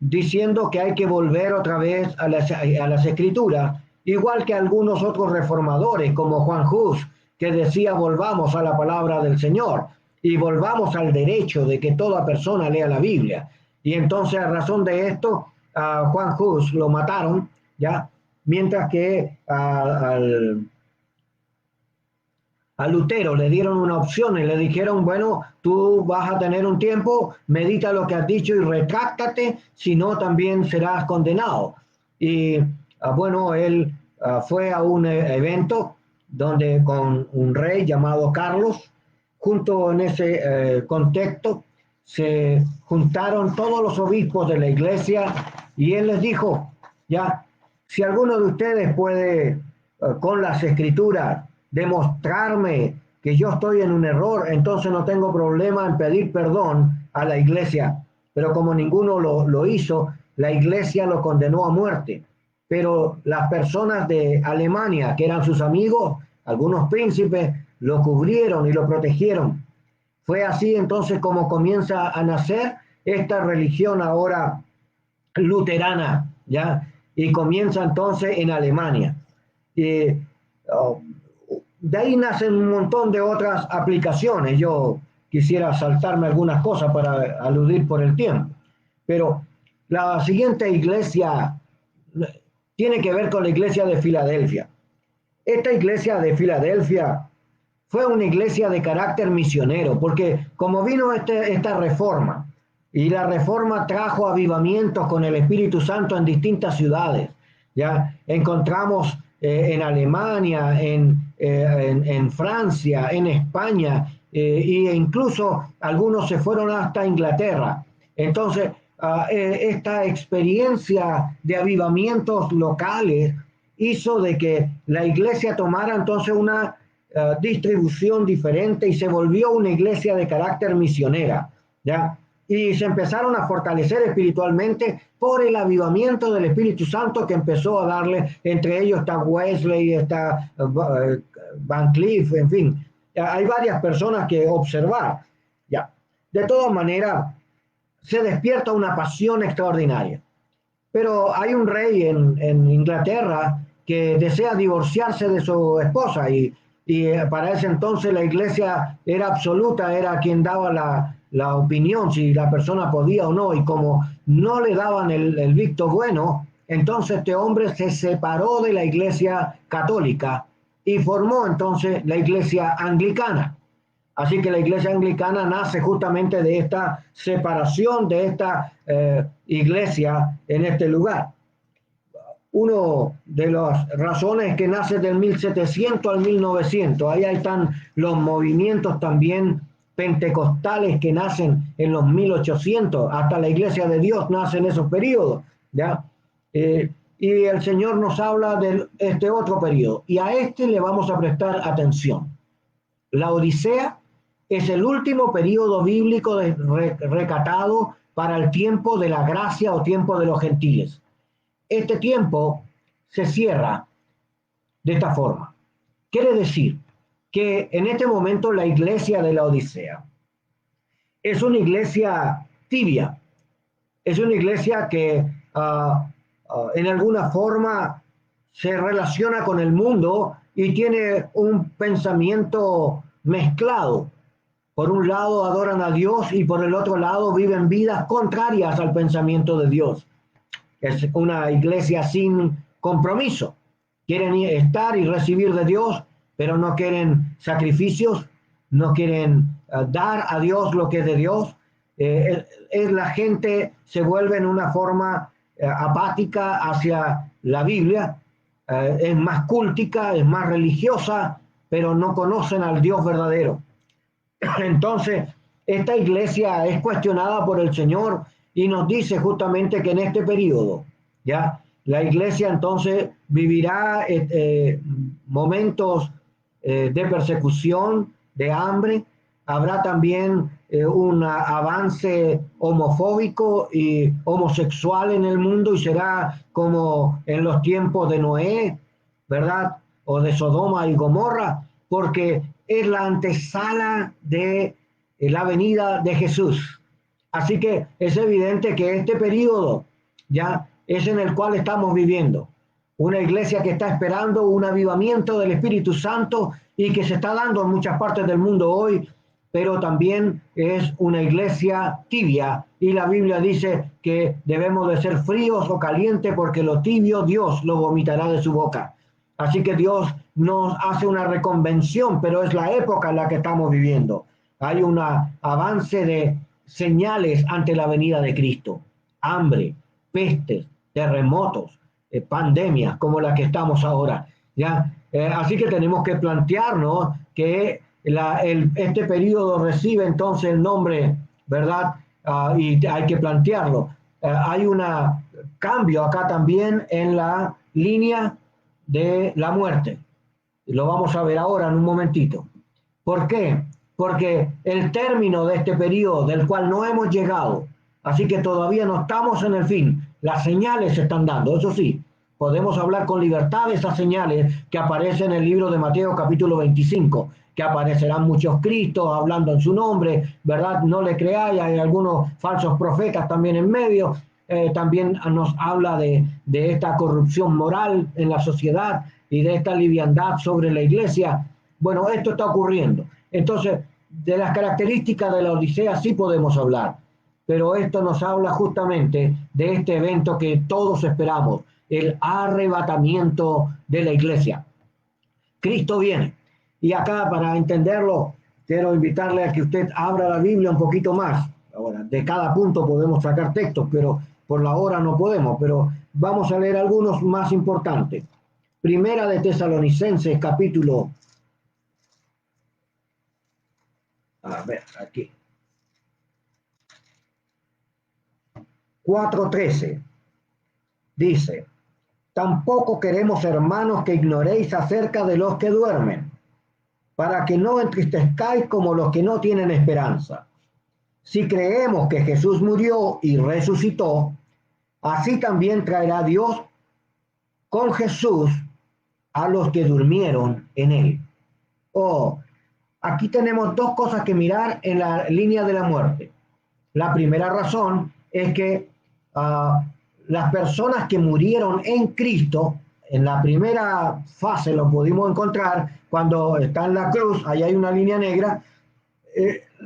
diciendo que hay que volver otra vez a las escrituras, igual que algunos otros reformadores como Juan Hus, que decía volvamos a la palabra del Señor y volvamos al derecho de que toda persona lea la Biblia. Y entonces a razón de esto a Juan Hus lo mataron, ¿ya? Mientras que a Lutero le dieron una opción y le dijeron, bueno, tú vas a tener un tiempo, medita lo que has dicho y retráctate, si no también serás condenado. Y bueno, él fue a un evento donde con un rey llamado Carlos, junto en ese contexto, se juntaron todos los obispos de la iglesia y él les dijo, ya, si alguno de ustedes puede con las escrituras demostrarme que yo estoy en un error, entonces no tengo problema en pedir perdón a la iglesia. Pero como ninguno lo hizo, la iglesia lo condenó a muerte. Pero las personas de Alemania, que eran sus amigos, algunos príncipes, lo cubrieron y lo protegieron. Fue así entonces como comienza a nacer esta religión ahora luterana, ¿ya? Y comienza entonces en Alemania. De ahí nacen un montón de otras aplicaciones. Yo quisiera saltarme algunas cosas para aludir por el tiempo. Pero la siguiente iglesia tiene que ver con la iglesia de Filadelfia. Esta iglesia de Filadelfia fue una iglesia de carácter misionero, porque como vino esta reforma, y la reforma trajo avivamientos con el Espíritu Santo en distintas ciudades, ya encontramos en Alemania, en Francia, en España, e incluso algunos se fueron hasta Inglaterra. Entonces, esta experiencia de avivamientos locales hizo de que la iglesia tomara entonces una distribución diferente y se volvió una iglesia de carácter misionera, ¿ya? Y se empezaron a fortalecer espiritualmente por el avivamiento del Espíritu Santo que empezó a darle, entre ellos está Wesley, está Van Cleef, en fin, hay varias personas que observar, ¿ya? De todas maneras, se despierta una pasión extraordinaria. Pero hay un rey en Inglaterra que desea divorciarse de su esposa y para ese entonces la iglesia era absoluta, era quien daba la opinión si la persona podía o no, y como no le daban el visto bueno, entonces este hombre se separó de la iglesia católica y formó entonces la iglesia anglicana. Así que la iglesia anglicana nace justamente de esta separación de esta iglesia en este lugar. Uno de las razones que nace del 1700 al 1900, ahí están los movimientos también pentecostales que nacen en los 1800, hasta la iglesia de Dios nace en esos periodos, ¿ya? Y el Señor nos habla de este otro periodo, y a este le vamos a prestar atención. La Odisea Es el último periodo bíblico recatado para el tiempo de la gracia o tiempo de los gentiles. Este tiempo se cierra de esta forma. Quiere decir que en este momento la iglesia de la Odisea es una iglesia tibia, es una iglesia que en alguna forma se relaciona con el mundo y tiene un pensamiento mezclado. Por un lado adoran a Dios y por el otro lado viven vidas contrarias al pensamiento de Dios. Es una iglesia sin compromiso. Quieren estar y recibir de Dios, pero no quieren sacrificios, no quieren dar a Dios lo que es de Dios. La gente se vuelve en una forma apática hacia la Biblia, es más cúltica, es más religiosa, pero no conocen al Dios verdadero. Entonces, esta iglesia es cuestionada por el Señor y nos dice justamente que en este periodo, ya, la iglesia entonces vivirá momentos de persecución, de hambre. Habrá también un avance homofóbico y homosexual en el mundo y será como en los tiempos de Noé, ¿verdad? O de Sodoma y Gomorra, porque es la antesala de la venida de Jesús. Así que es evidente que este periodo ya es en el cual estamos viviendo. Una iglesia que está esperando un avivamiento del Espíritu Santo y que se está dando en muchas partes del mundo hoy, pero también es una iglesia tibia y la Biblia dice que debemos de ser fríos o calientes porque lo tibio Dios lo vomitará de su boca. Así que Dios nos hace una reconvención, pero es la época en la que estamos viviendo. Hay un avance de señales ante la venida de Cristo. Hambre, pestes, terremotos, pandemias como la que estamos ahora. ¿Ya? Así que tenemos que plantearnos que este periodo recibe entonces el nombre, ¿verdad? Y hay que plantearlo. Hay un cambio acá también en la línea de la muerte. Lo vamos a ver ahora en un momentito. ¿Por qué? Porque el término de este periodo del cual no hemos llegado, así que todavía no estamos en el fin, las señales se están dando, eso sí, podemos hablar con libertad de esas señales que aparecen en el libro de Mateo capítulo 25, que aparecerán muchos cristos hablando en su nombre, ¿verdad? No le creáis, hay algunos falsos profetas también en medio, también nos habla de esta corrupción moral en la sociedad y de esta liviandad sobre la iglesia. Bueno, esto está ocurriendo. Entonces, de las características de la Odisea sí podemos hablar, pero esto nos habla justamente de este evento que todos esperamos, el arrebatamiento de la iglesia. Cristo viene. Y acá, para entenderlo, quiero invitarle a que usted abra la Biblia un poquito más. Ahora, de cada punto podemos sacar textos, pero por la hora no podemos, pero vamos a leer algunos más importantes. Primera de Tesalonicenses, capítulo... A ver, aquí. 4:13. Dice, tampoco queremos, hermanos, que ignoréis acerca de los que duermen, para que no entristezcáis como los que no tienen esperanza. Si creemos que Jesús murió y resucitó, así también traerá Dios con Jesús a los que durmieron en él. Oh, aquí tenemos dos cosas que mirar en la línea de la muerte. La primera razón es que las personas que murieron en Cristo, en la primera fase lo pudimos encontrar, cuando está en la cruz, ahí hay una línea negra,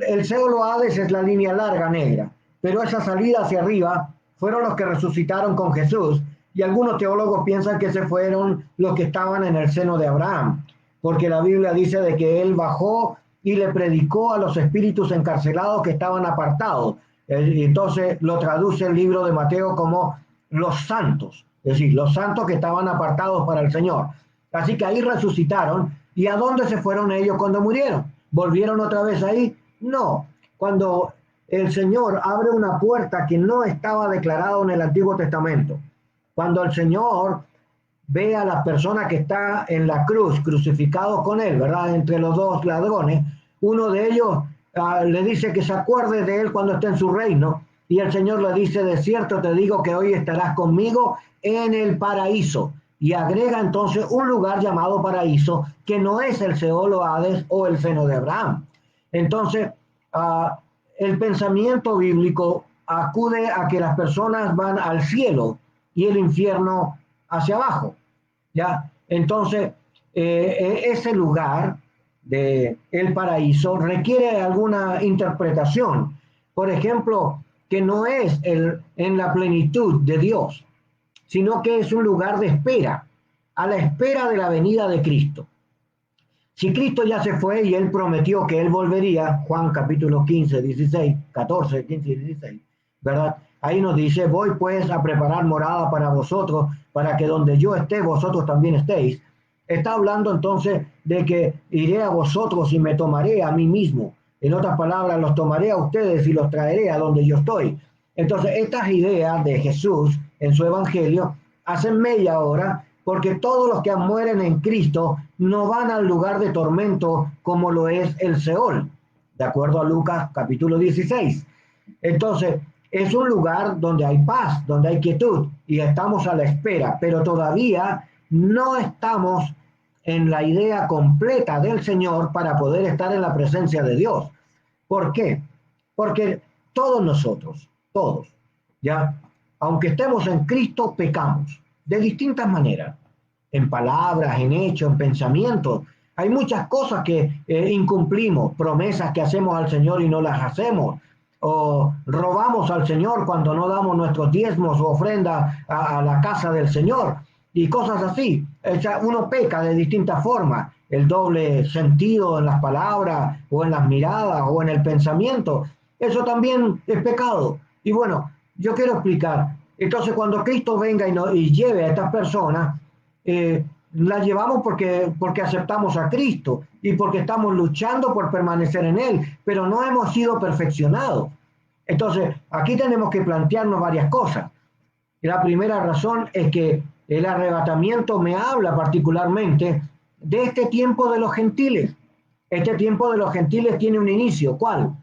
el Seol Hades es la línea larga negra, pero esa salida hacia arriba fueron los que resucitaron con Jesús, y algunos teólogos piensan que se fueron los que estaban en el seno de Abraham, porque la Biblia dice de que él bajó y le predicó a los espíritus encarcelados que estaban apartados. Entonces lo traduce el libro de Mateo como los santos, es decir, los santos que estaban apartados para el Señor. Así que ahí resucitaron. ¿Y a dónde se fueron ellos cuando murieron? ¿Volvieron otra vez ahí? No. Cuando el Señor abre una puerta que no estaba declarado en el Antiguo Testamento, cuando el Señor ve a la persona que está en la cruz, crucificado con él, ¿verdad? Entre los dos ladrones, uno de ellos le dice que se acuerde de él cuando esté en su reino. Y el Señor le dice, de cierto te digo que hoy estarás conmigo en el paraíso. Y agrega entonces un lugar llamado paraíso, que no es el Seol o Hades o el seno de Abraham. Entonces, el pensamiento bíblico acude a que las personas van al cielo y el infierno hacia abajo, ¿ya? Entonces, ese lugar de el paraíso requiere alguna interpretación. Por ejemplo, que no es en la plenitud de Dios, sino que es un lugar de espera, a la espera de la venida de Cristo. Si Cristo ya se fue y Él prometió que Él volvería, Juan capítulo 15, 16, 14, 15 y 16, ¿verdad? Ahí nos dice, voy pues a preparar morada para vosotros, para que donde yo esté, vosotros también estéis. Está hablando entonces de que iré a vosotros y me tomaré a mí mismo. En otras palabras, los tomaré a ustedes y los traeré a donde yo estoy. Entonces, estas ideas de Jesús en su evangelio hacen mella ahora, porque todos los que mueren en Cristo no van al lugar de tormento como lo es el Seol, de acuerdo a Lucas capítulo 16. Entonces, es un lugar donde hay paz, donde hay quietud y estamos a la espera, pero todavía no estamos en la idea completa del Señor para poder estar en la presencia de Dios. ¿Por qué? Porque todos nosotros, todos, ya, aunque estemos en Cristo, pecamos de distintas maneras, en palabras, en hechos, en pensamientos. Hay muchas cosas que incumplimos, promesas que hacemos al Señor y no las hacemos, o robamos al Señor cuando no damos nuestros diezmos o ofrendas a la casa del Señor, y cosas así. O sea, uno peca de distintas formas, el doble sentido en las palabras, o en las miradas, o en el pensamiento. Eso también es pecado. Y bueno, yo quiero explicar. Entonces, cuando Cristo venga y lleve a estas personas, la llevamos porque aceptamos a Cristo y porque estamos luchando por permanecer en Él, pero no hemos sido perfeccionados. Entonces, aquí tenemos que plantearnos varias cosas. La primera razón es que el arrebatamiento me habla particularmente de este tiempo de los gentiles. Este tiempo de los gentiles tiene un inicio. ¿Cuál?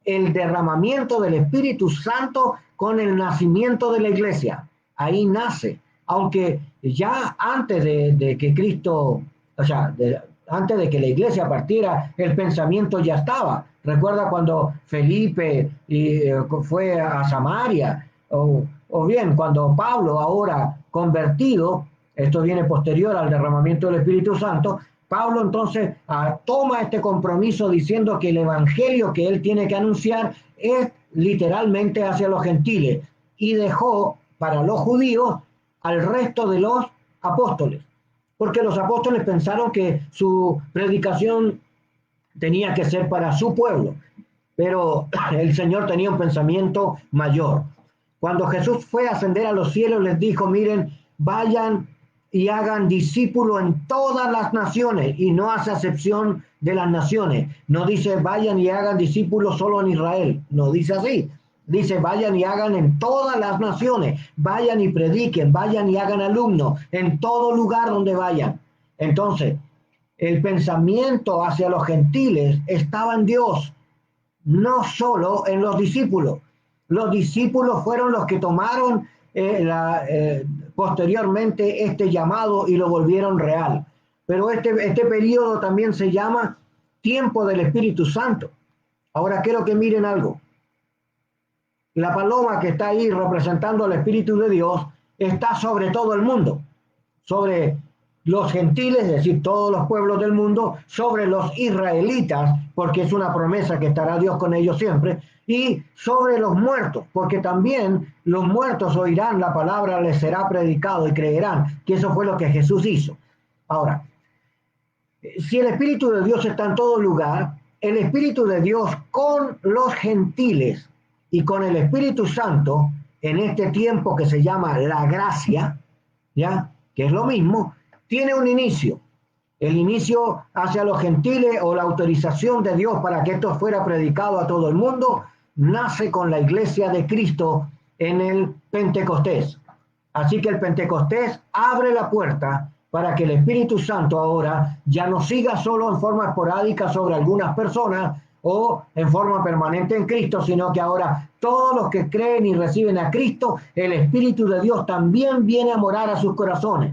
El derramamiento del Espíritu Santo con el nacimiento de la iglesia. Ahí nace. Aunque ya antes de que Cristo, o sea, antes de que la iglesia partiera, el pensamiento ya estaba. Recuerda cuando Felipe fue a Samaria, o bien cuando Pablo, ahora convertido, esto viene posterior al derramamiento del Espíritu Santo, Pablo entonces toma este compromiso diciendo que el evangelio que él tiene que anunciar es literalmente hacia los gentiles y dejó para los judíos al resto de los apóstoles, porque los apóstoles pensaron que su predicación tenía que ser para su pueblo, pero el Señor tenía un pensamiento mayor. Cuando Jesús fue a ascender a los cielos, les dijo, miren, vayan y hagan discípulos en todas las naciones, y no hace acepción de las naciones. No dice, vayan y hagan discípulos solo en Israel. No dice así. Dice, vayan y hagan en todas las naciones. Vayan y prediquen, vayan y hagan alumnos en todo lugar donde vayan. Entonces, el pensamiento hacia los gentiles estaba en Dios, no solo en los discípulos. Los discípulos fueron los que tomaron posteriormente este llamado y lo volvieron real. Pero este periodo también se llama tiempo del Espíritu Santo. Ahora quiero que miren algo. La paloma que está ahí representando al Espíritu de Dios está sobre todo el mundo, sobre los gentiles, es decir, todos los pueblos del mundo, sobre los israelitas, porque es una promesa que estará Dios con ellos siempre, y sobre los muertos, porque también los muertos oirán la palabra, les será predicado y creerán, que eso fue lo que Jesús hizo. Ahora, si el Espíritu de Dios está en todo lugar, el Espíritu de Dios con los gentiles y con el Espíritu Santo, en este tiempo que se llama la gracia, ¿ya? Que es lo mismo, tiene un inicio. El inicio hacia los gentiles o la autorización de Dios para que esto fuera predicado a todo el mundo, nace con la iglesia de Cristo en el Pentecostés. Así que el Pentecostés abre la puerta para que el Espíritu Santo ahora ya no siga solo en forma esporádica sobre algunas personas, o en forma permanente en Cristo, sino que ahora todos los que creen y reciben a Cristo, el Espíritu de Dios también viene a morar a sus corazones.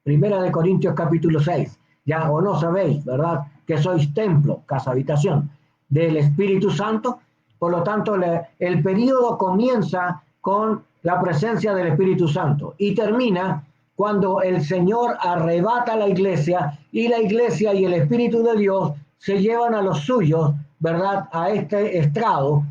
Primera de Corintios capítulo 6. Ya o no sabéis, ¿verdad? Que sois templo, casa, habitación del Espíritu Santo. Por lo tanto, el periodo comienza con la presencia del Espíritu Santo y termina cuando el Señor arrebata la iglesia y la iglesia y el Espíritu de Dios se llevan a los suyos, ¿verdad? A este estrado.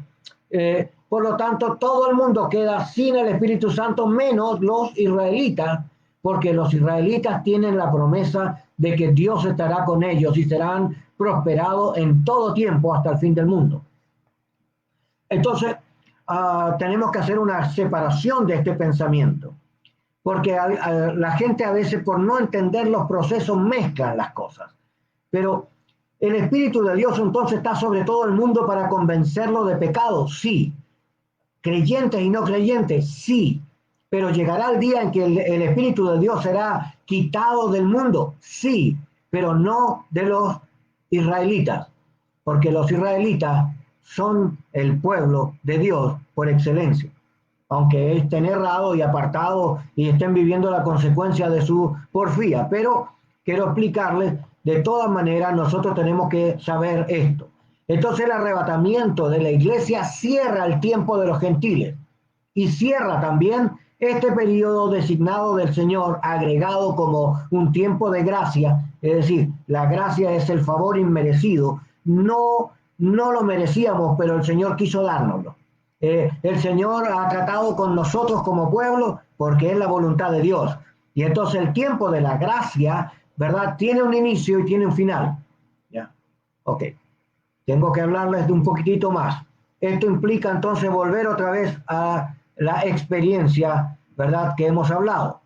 Por lo tanto, todo el mundo queda sin el Espíritu Santo, menos los israelitas, porque los israelitas tienen la promesa de que Dios estará con ellos y serán prosperados en todo tiempo hasta el fin del mundo. Entonces, tenemos que hacer una separación de este pensamiento, porque la gente a veces, por no entender los procesos, mezclan las cosas. Pero el Espíritu de Dios entonces está sobre todo el mundo para convencerlo de pecado, sí. Creyentes y no creyentes, sí. Pero llegará el día en que el Espíritu de Dios será quitado del mundo, sí, pero no de los israelitas, porque los israelitas son el pueblo de Dios por excelencia, aunque estén errados y apartados y estén viviendo la consecuencia de su porfía. Pero quiero explicarles, de todas maneras, nosotros tenemos que saber esto. Entonces el arrebatamiento de la iglesia cierra el tiempo de los gentiles y cierra también este periodo designado del Señor, agregado como un tiempo de gracia, es decir, la gracia es el favor inmerecido, no lo merecíamos, pero el Señor quiso dárnoslo. El Señor ha tratado con nosotros como pueblo porque es la voluntad de Dios. Y entonces el tiempo de la gracia, ¿verdad? Tiene un inicio y tiene un final. ¿Ya? Ok. Tengo que hablarles de un poquitito más. Esto implica entonces volver otra vez a la experiencia, ¿verdad?, que hemos hablado.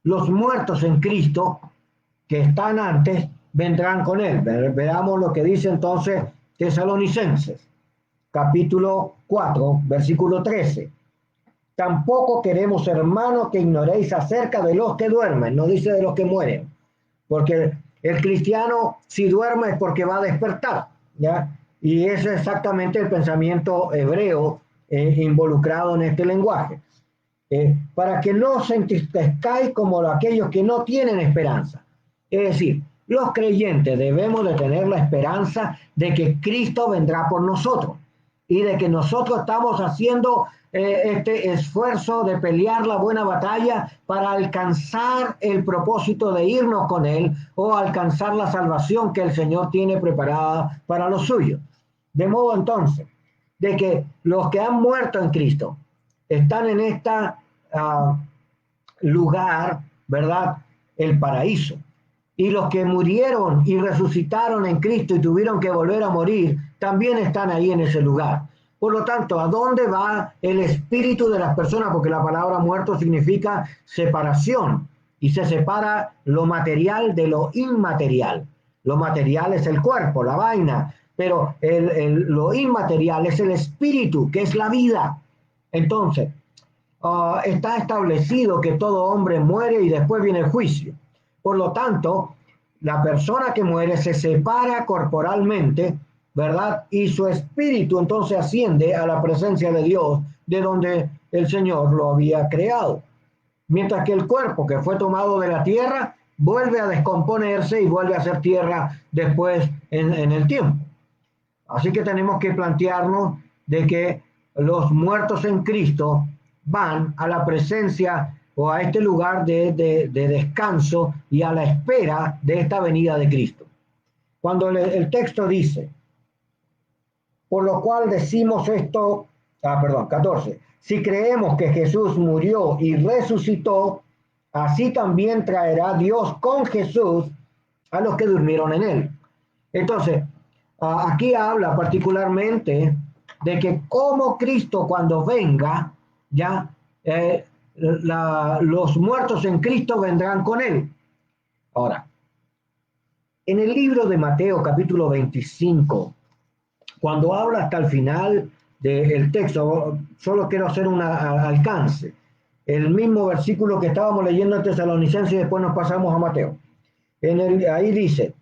Los muertos en Cristo que están antes vendrán con él. Veamos lo que dice entonces Tesalonicenses, capítulo 4, versículo 13. Tampoco queremos, hermanos, que ignoréis acerca de los que duermen, no dice de los que mueren, porque el cristiano, si duerme, es porque va a despertar, ¿ya? Y ese es exactamente el pensamiento hebreo involucrado en este lenguaje. Para que no os entristezcáis como aquellos que no tienen esperanza. Es decir, los creyentes debemos de tener la esperanza de que Cristo vendrá por nosotros y de que nosotros estamos haciendo este esfuerzo de pelear la buena batalla para alcanzar el propósito de irnos con Él o alcanzar la salvación que el Señor tiene preparada para los suyos. De modo entonces, de que los que han muerto en Cristo están en este lugar, ¿verdad? El paraíso. Y los que murieron y resucitaron en Cristo y tuvieron que volver a morir, también están ahí en ese lugar. Por lo tanto, ¿a dónde va el espíritu de las personas? Porque la palabra muerto significa separación y se separa lo material de lo inmaterial. Lo material es el cuerpo, la vaina, pero lo inmaterial es el espíritu, que es la vida. Entonces, está establecido que todo hombre muere y después viene el juicio. Por lo tanto, la persona que muere se separa corporalmente, ¿verdad? Y su espíritu entonces asciende a la presencia de Dios, de donde el Señor lo había creado. Mientras que el cuerpo que fue tomado de la tierra vuelve a descomponerse y vuelve a ser tierra después en el tiempo. Así que tenemos que plantearnos de que los muertos en Cristo van a la presencia o a este lugar de descanso y a la espera de esta venida de Cristo. Cuando el texto dice, por lo cual decimos esto, 14, si creemos que Jesús murió y resucitó, así también traerá Dios con Jesús a los que durmieron en él. Entonces, aquí habla particularmente de que como Cristo cuando venga, ya los muertos en Cristo vendrán con él. Ahora, en el libro de Mateo capítulo 25, cuando habla hasta el final del texto, solo quiero hacer un alcance. El mismo versículo que estábamos leyendo en Tesalonicenses y después nos pasamos a Mateo. Ahí dice,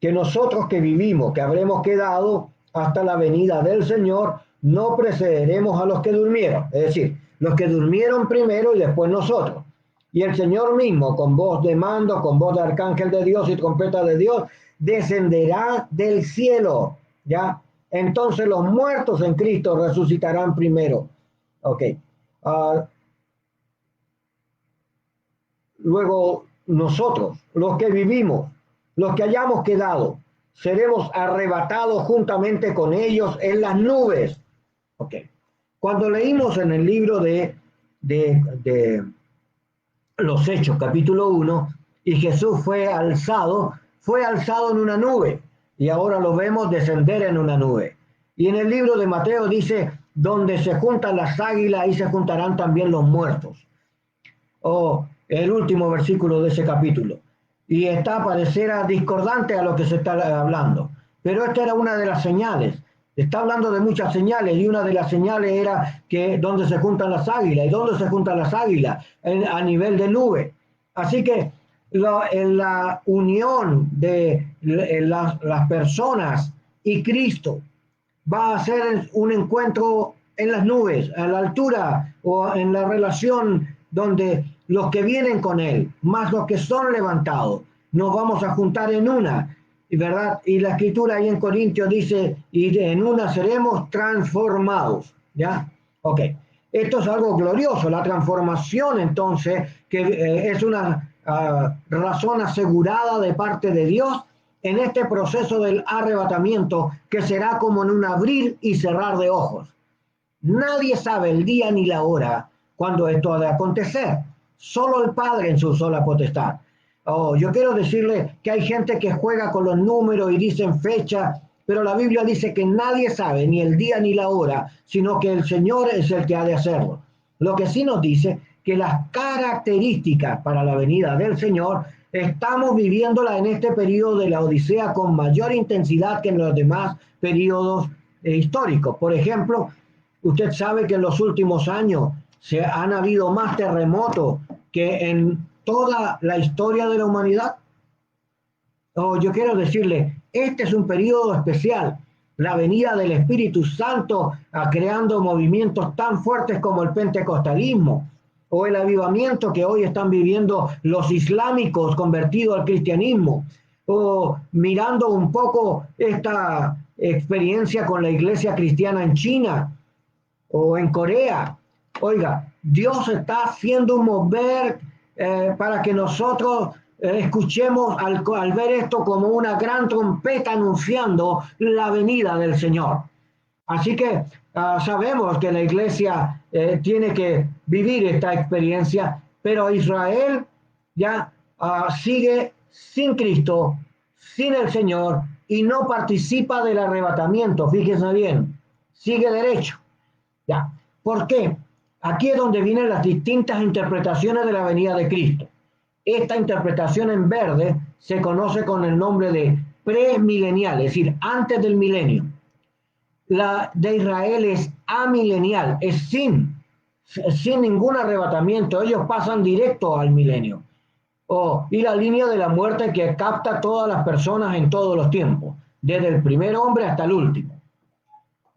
que nosotros que vivimos, que habremos quedado hasta la venida del Señor, no precederemos a los que durmieron. Es decir, los que durmieron primero y después nosotros. Y el Señor mismo, con voz de mando, con voz de arcángel de Dios y trompeta de Dios, descenderá del cielo, ¿ya? Entonces los muertos en Cristo resucitarán primero. Ok. Uh, Luego nosotros, los que vivimos, los que hayamos quedado, seremos arrebatados juntamente con ellos en las nubes. Ok. Cuando leímos en el libro de los Hechos, capítulo 1, y Jesús fue alzado en una nube, y ahora lo vemos descender en una nube. Y en el libro de Mateo dice, donde se juntan las águilas, ahí se juntarán también los muertos. O el último versículo de ese capítulo. Y está, parecerá discordante a lo que se está hablando. Pero esta era una de las señales. Está hablando de muchas señales y una de las señales era que donde se juntan las águilas. ¿Y dónde se juntan las águilas? A nivel de nube. Así que en la unión de las personas y Cristo va a ser un encuentro en las nubes, a la altura o en la relación donde los que vienen con Él, más los que son levantados, nos vamos a juntar en una, ¿verdad? Y la escritura ahí en Corintios dice, y en una seremos transformados, ¿ya? Ok, esto es algo glorioso, la transformación entonces, que es una razón asegurada de parte de Dios en este proceso del arrebatamiento, que será como en un abrir y cerrar de ojos. Nadie sabe el día ni la hora cuando esto ha de acontecer. Solo el Padre en su sola potestad. Oh, yo quiero decirle que hay gente que juega con los números y dicen fecha, pero la Biblia dice que nadie sabe ni el día ni la hora, sino que el Señor es el que ha de hacerlo. Lo que sí nos dice que las características para la venida del Señor estamos viviéndola en este periodo de la Odisea con mayor intensidad que en los demás periodos históricos. Por ejemplo, usted sabe que en los últimos años han habido más terremotos que en toda la historia de la humanidad. Yo quiero decirle, este es un periodo especial. La venida del Espíritu Santo creando movimientos tan fuertes como el pentecostalismo o el avivamiento que hoy están viviendo los islámicos convertidos al cristianismo, o mirando un poco esta experiencia con la iglesia cristiana en China o en Corea. Oiga, Dios está haciendo un mover para que nosotros escuchemos al ver esto como una gran trompeta anunciando la venida del Señor. Así que sabemos que la iglesia tiene que vivir esta experiencia, pero Israel ya sigue sin Cristo, sin el Señor, y no participa del arrebatamiento. Fíjense bien, sigue derecho. ¿Ya? ¿Por qué? Aquí es donde vienen las distintas interpretaciones de la venida de Cristo. Esta interpretación en verde se conoce con el nombre de premilenial, es decir, antes del milenio. La de Israel es amilenial, es sin ningún arrebatamiento. Ellos pasan directo al milenio. Y la línea de la muerte que capta a todas las personas en todos los tiempos, desde el primer hombre hasta el último.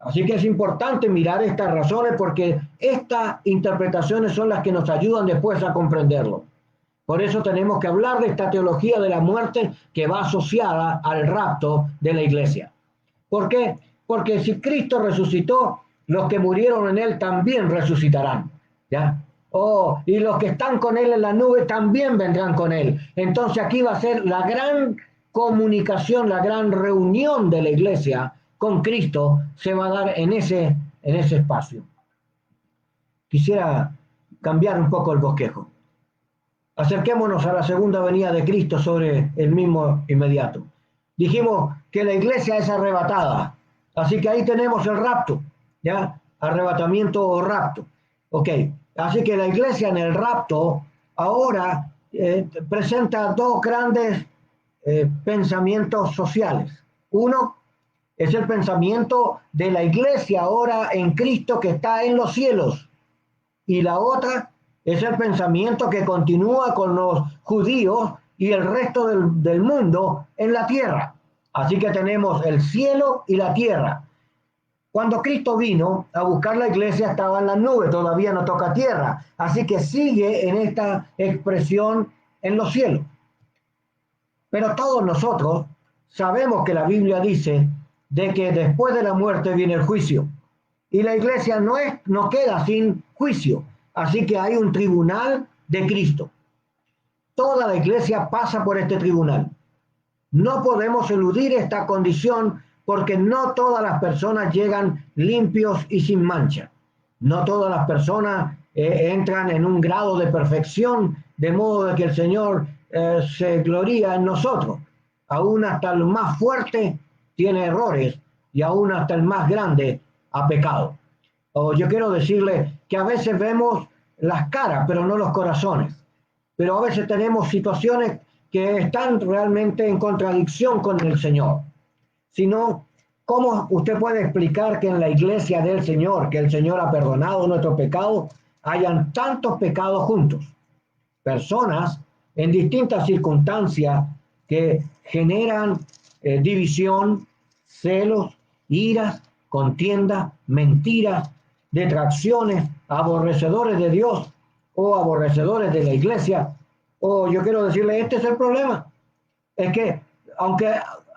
Así que es importante mirar estas razones porque estas interpretaciones son las que nos ayudan después a comprenderlo. Por eso tenemos que hablar de esta teología de la muerte que va asociada al rapto de la iglesia. ¿Por qué? Porque si Cristo resucitó, los que murieron en Él también resucitarán, ¿ya? Y los que están con Él en la nube también vendrán con Él. Entonces aquí va a ser la gran comunicación, la gran reunión de la iglesia con Cristo, se va a dar en ese espacio. Quisiera cambiar un poco el bosquejo. Acerquémonos a la segunda venida de Cristo sobre el mismo inmediato. Dijimos que la iglesia es arrebatada, así que ahí tenemos el rapto, ¿ya? Arrebatamiento o rapto. Ok, así que la iglesia en el rapto ahora presenta dos grandes pensamientos sociales. Uno es el pensamiento de la iglesia ahora en Cristo que está en los cielos. Y la otra es el pensamiento que continúa con los judíos y el resto del mundo en la tierra. Así que tenemos el cielo y la tierra. Cuando Cristo vino a buscar la iglesia estaba en las nubes, todavía no toca tierra. Así que sigue en esta expresión en los cielos. Pero todos nosotros sabemos que la Biblia dice de que después de la muerte viene el juicio. Y la iglesia no queda sin juicio. Así que hay un tribunal de Cristo. Toda la iglesia pasa por este tribunal. No podemos eludir esta condición porque no todas las personas llegan limpios y sin mancha. No todas las personas entran en un grado de perfección, de modo de que el Señor se gloría en nosotros. Aún hasta el más fuerte tiene errores y aún hasta el más grande ha pecado. Yo quiero decirle que a veces vemos las caras, pero no los corazones. Pero a veces tenemos situaciones que están realmente en contradicción con el Señor. Sino, ¿cómo usted puede explicar que en la iglesia del Señor, que el Señor ha perdonado nuestros pecados, hayan tantos pecados juntos? Personas en distintas circunstancias que generan división, celos, iras, contiendas, mentiras, detracciones, aborrecedores de Dios o aborrecedores de la iglesia. Yo quiero decirle, este es el problema. Es que, aunque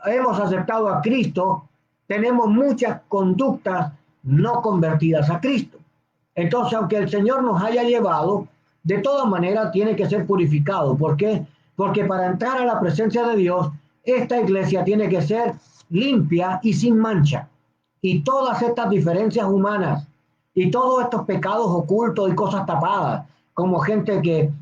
hemos aceptado a Cristo, tenemos muchas conductas no convertidas a Cristo. Entonces, aunque el Señor nos haya llevado, de todas maneras tiene que ser purificado. ¿Por qué? Porque para entrar a la presencia de Dios, esta iglesia tiene que ser limpia y sin mancha. Y todas estas diferencias humanas y todos estos pecados ocultos y cosas tapadas, como gente que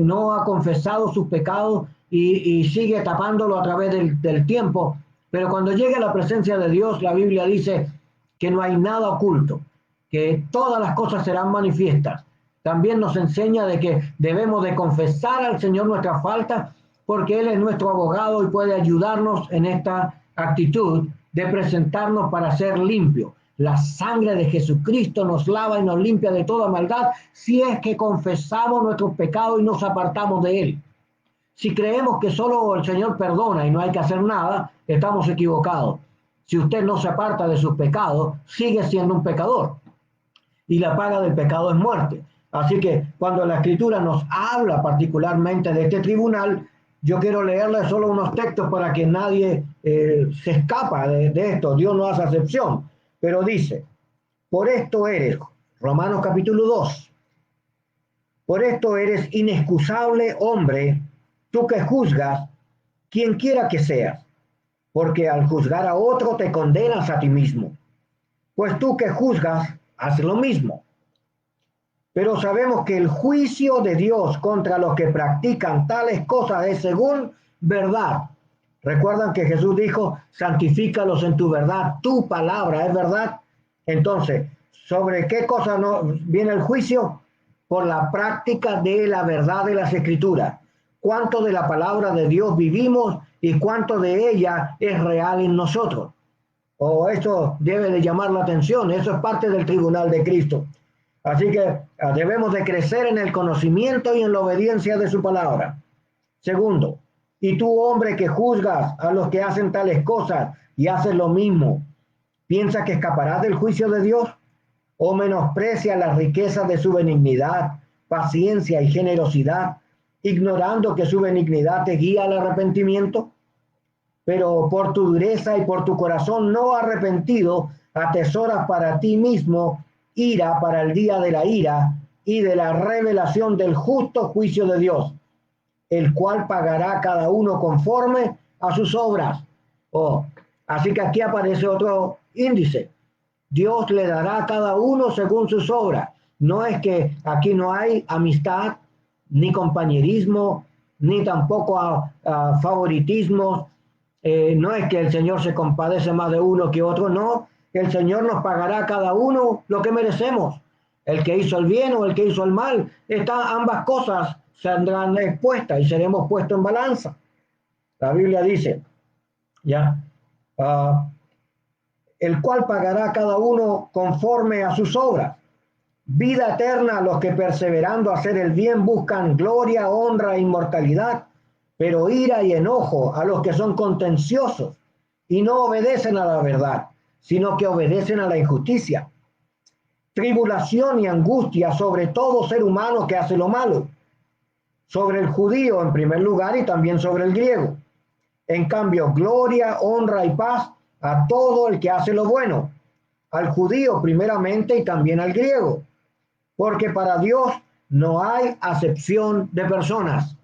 no ha confesado sus pecados y sigue tapándolo a través del tiempo, pero cuando llegue a la presencia de Dios, la Biblia dice que no hay nada oculto, que todas las cosas serán manifiestas. También nos enseña de que debemos de confesar al Señor nuestras faltas, porque Él es nuestro abogado y puede ayudarnos en esta actitud de presentarnos para ser limpios. La sangre de Jesucristo nos lava y nos limpia de toda maldad si es que confesamos nuestros pecados y nos apartamos de Él. Si creemos que solo el Señor perdona y no hay que hacer nada, estamos equivocados. Si usted no se aparta de sus pecados, sigue siendo un pecador. Y la paga del pecado es muerte. Así que cuando la Escritura nos habla particularmente de este tribunal, yo quiero leerle solo unos textos para que nadie se escapa de esto. Dios no hace excepción. Pero dice, por esto eres, Romanos capítulo 2, por esto eres inexcusable hombre, tú que juzgas, quien quiera que seas, porque al juzgar a otro te condenas a ti mismo, pues tú que juzgas, haces lo mismo. Pero sabemos que el juicio de Dios contra los que practican tales cosas es según verdad. Recuerdan que Jesús dijo, santifícalos en tu verdad, tu palabra es verdad. Entonces, ¿sobre qué cosa no viene el juicio? Por la práctica de la verdad de las Escrituras. ¿Cuánto de la palabra de Dios vivimos y cuánto de ella es real en nosotros? Eso debe de llamar la atención, eso es parte del tribunal de Cristo. Así que debemos de crecer en el conocimiento y en la obediencia de su palabra. Segundo, y tú, hombre, que juzgas a los que hacen tales cosas y haces lo mismo, ¿piensas que escaparás del juicio de Dios? ¿O menosprecias las riquezas de su benignidad, paciencia y generosidad, ignorando que su benignidad te guía al arrepentimiento? Pero por tu dureza y por tu corazón no arrepentido, atesoras para ti mismo ira para el día de la ira y de la revelación del justo juicio de Dios, el cual pagará a cada uno conforme a sus obras. Así que aquí aparece otro índice. Dios le dará a cada uno según sus obras. No es que aquí no hay amistad, ni compañerismo, ni tampoco favoritismo. No es que el Señor se compadece más de uno que otro, no. El Señor nos pagará a cada uno lo que merecemos. El que hizo el bien o el que hizo el mal. Ambas cosas saldrán expuestas y seremos puestos en balanza. La Biblia dice, el cual pagará a cada uno conforme a sus obras. Vida eterna a los que perseverando a hacer el bien buscan gloria, honra e inmortalidad, pero ira y enojo a los que son contenciosos y no obedecen a la verdad, sino que obedecen a la injusticia. Tribulación y angustia sobre todo ser humano que hace lo malo, sobre el judío en primer lugar y también sobre el griego. En cambio, gloria, honra y paz a todo el que hace lo bueno, al judío primeramente y también al griego, porque para Dios no hay acepción de personas.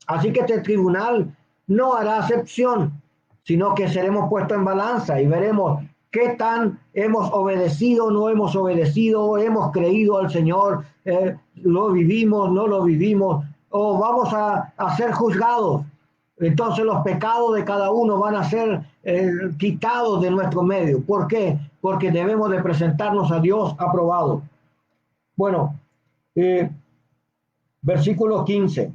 Así que este tribunal no hará acepción, sino que seremos puestos en balanza y veremos qué tan hemos obedecido, no hemos obedecido, hemos creído al Señor, lo vivimos, no lo vivimos, o vamos a ser juzgados. Entonces los pecados de cada uno van a ser quitados de nuestro medio. ¿Por qué? Porque debemos de presentarnos a Dios aprobado. Bueno, versículo 15,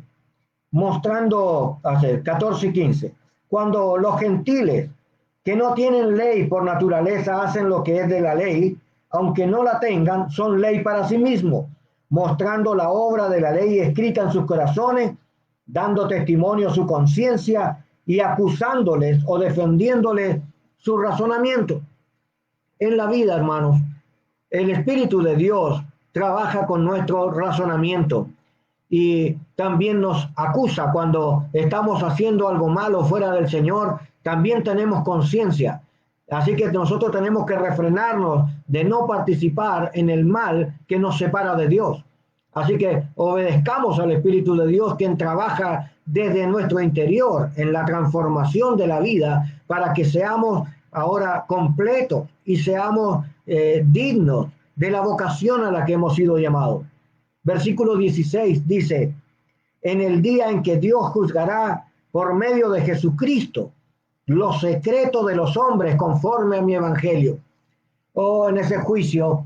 mostrando, 14 y 15, cuando los gentiles que no tienen ley por naturaleza hacen lo que es de la ley, aunque no la tengan, son ley para sí mismos, mostrando la obra de la ley escrita en sus corazones, dando testimonio a su conciencia y acusándoles o defendiéndoles su razonamiento. En la vida, hermanos, el Espíritu de Dios trabaja con nuestro razonamiento y también nos acusa cuando estamos haciendo algo malo fuera del Señor. También tenemos conciencia. Así que nosotros tenemos que refrenarnos de no participar en el mal que nos separa de Dios. Así que obedezcamos al Espíritu de Dios, quien trabaja desde nuestro interior en la transformación de la vida para que seamos ahora completos y seamos dignos de la vocación a la que hemos sido llamados. Versículo 16 dice, en el día en que Dios juzgará por medio de Jesucristo los secretos de los hombres conforme a mi evangelio. O en ese juicio,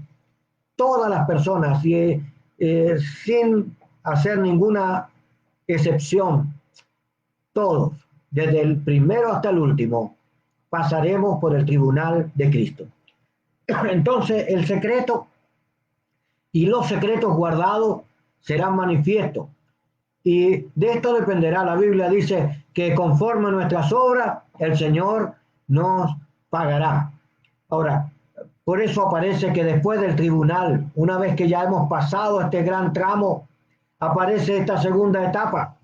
todas las personas, sin hacer ninguna excepción, todos, desde el primero hasta el último, pasaremos por el tribunal de Cristo. Entonces, el secreto y los secretos guardados serán manifiestos. Y de esto dependerá. La Biblia dice que conforme a nuestras obras, el Señor nos pagará. Ahora, por eso aparece que después del tribunal, una vez que ya hemos pasado este gran tramo, aparece esta segunda etapa.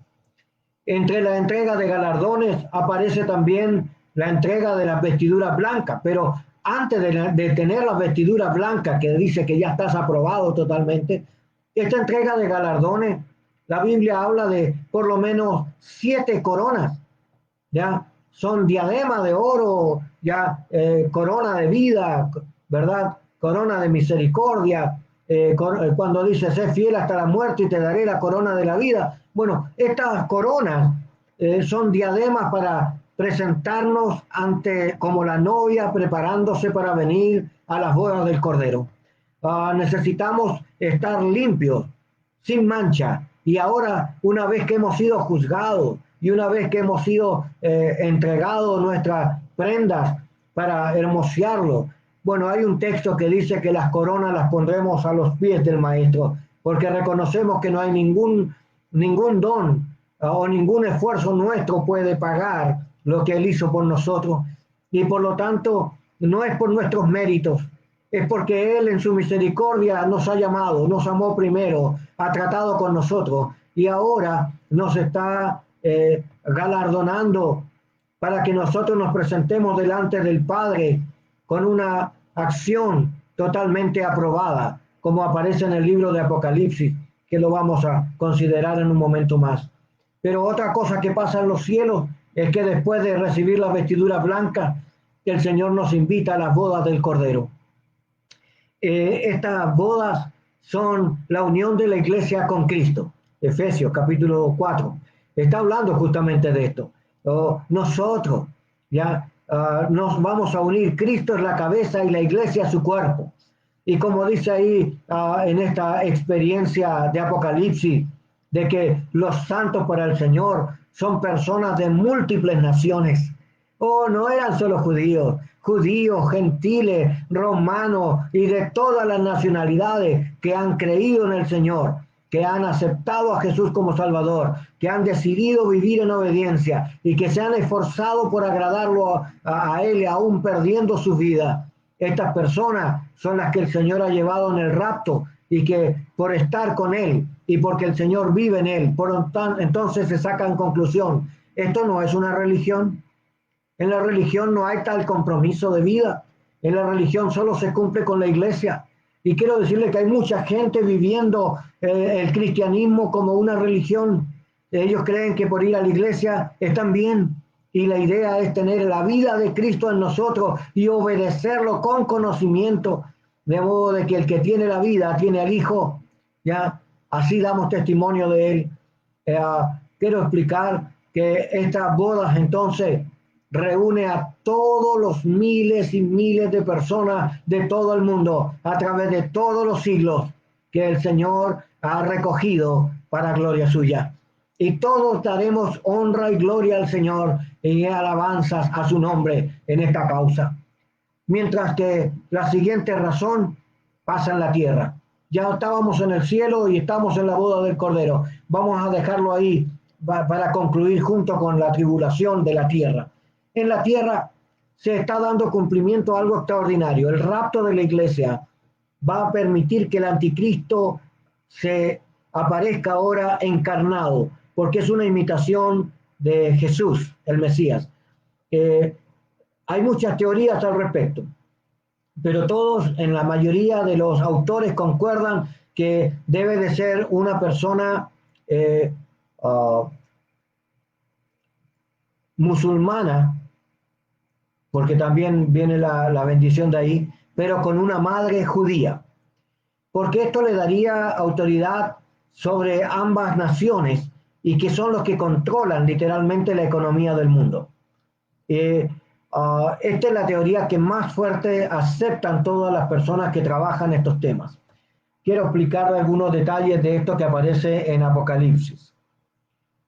Entre la entrega de galardones aparece también la entrega de las vestiduras blancas, pero antes de tener las vestiduras blancas, que dice que ya estás aprobado totalmente, esta entrega de galardones, la Biblia habla de por lo menos 7 coronas, ya son diadema de oro, ya corona de vida, ¿verdad? Corona de misericordia, cuando dice, sé fiel hasta la muerte y te daré la corona de la vida. Bueno, estas coronas son diademas para presentarnos ante como la novia preparándose para venir a las bodas del Cordero. Necesitamos estar limpios, sin mancha. Y ahora, una vez que hemos sido juzgados y una vez que hemos sido entregados nuestras prendas para hermosearlo, bueno, hay un texto que dice que las coronas las pondremos a los pies del Maestro, porque reconocemos que no hay ningún don o ningún esfuerzo nuestro puede pagar lo que Él hizo por nosotros. Y por lo tanto, no es por nuestros méritos, es porque Él en su misericordia nos ha llamado, nos amó primero, ha tratado con nosotros y ahora nos está galardonando para que nosotros nos presentemos delante del Padre con una acción totalmente aprobada, como aparece en el libro de Apocalipsis, que lo vamos a considerar en un momento más. Pero otra cosa que pasa en los cielos es que después de recibir las vestiduras blancas, el Señor nos invita a las bodas del Cordero. Estas bodas son la unión de la iglesia con Cristo. Efesios capítulo 4. Está hablando justamente de esto. Nosotros ya nos vamos a unir. Cristo es la cabeza y la iglesia es su cuerpo. Y como dice ahí en esta experiencia de Apocalipsis, de que los santos para el Señor son personas de múltiples naciones. No eran solo judíos, gentiles, romanos y de todas las nacionalidades que han creído en el Señor. que han aceptado a Jesús como Salvador, que han decidido vivir en obediencia y que se han esforzado por agradarlo a Él, aún perdiendo su vida. Estas personas son las que el Señor ha llevado en el rapto y que por estar con Él y porque el Señor vive en Él, entonces se sacan conclusión. Esto no es una religión. En la religión no hay tal compromiso de vida. En la religión solo se cumple con la iglesia. Y quiero decirle que hay mucha gente viviendo el cristianismo como una religión. Ellos creen que por ir a la iglesia están bien. Y la idea es tener la vida de Cristo en nosotros y obedecerlo con conocimiento. De modo de que el que tiene la vida tiene al Hijo. ¿Ya? Así damos testimonio de Él. Quiero explicar que estas bodas entonces reúne a todos los miles y miles de personas de todo el mundo a través de todos los siglos que el Señor ha recogido para gloria suya. Y todos daremos honra y gloria al Señor y alabanzas a su nombre en esta causa. Mientras que la siguiente razón pasa en la tierra. Ya estábamos en el cielo y estamos en la boda del Cordero. Vamos a dejarlo ahí para concluir junto con la tribulación de la tierra. En la tierra se está dando cumplimiento a algo extraordinario. El rapto de la iglesia va a permitir que el anticristo se aparezca ahora encarnado, porque es una imitación de Jesús, el Mesías. Hay muchas teorías al respecto, pero todos, en la mayoría de los autores, concuerdan que debe de ser una persona musulmana, porque también viene la bendición de ahí, pero con una madre judía, porque esto le daría autoridad sobre ambas naciones y que son los que controlan literalmente la economía del mundo. Esta es la teoría que más fuerte aceptan todas las personas que trabajan estos temas. Quiero explicar algunos detalles de esto que aparece en Apocalipsis.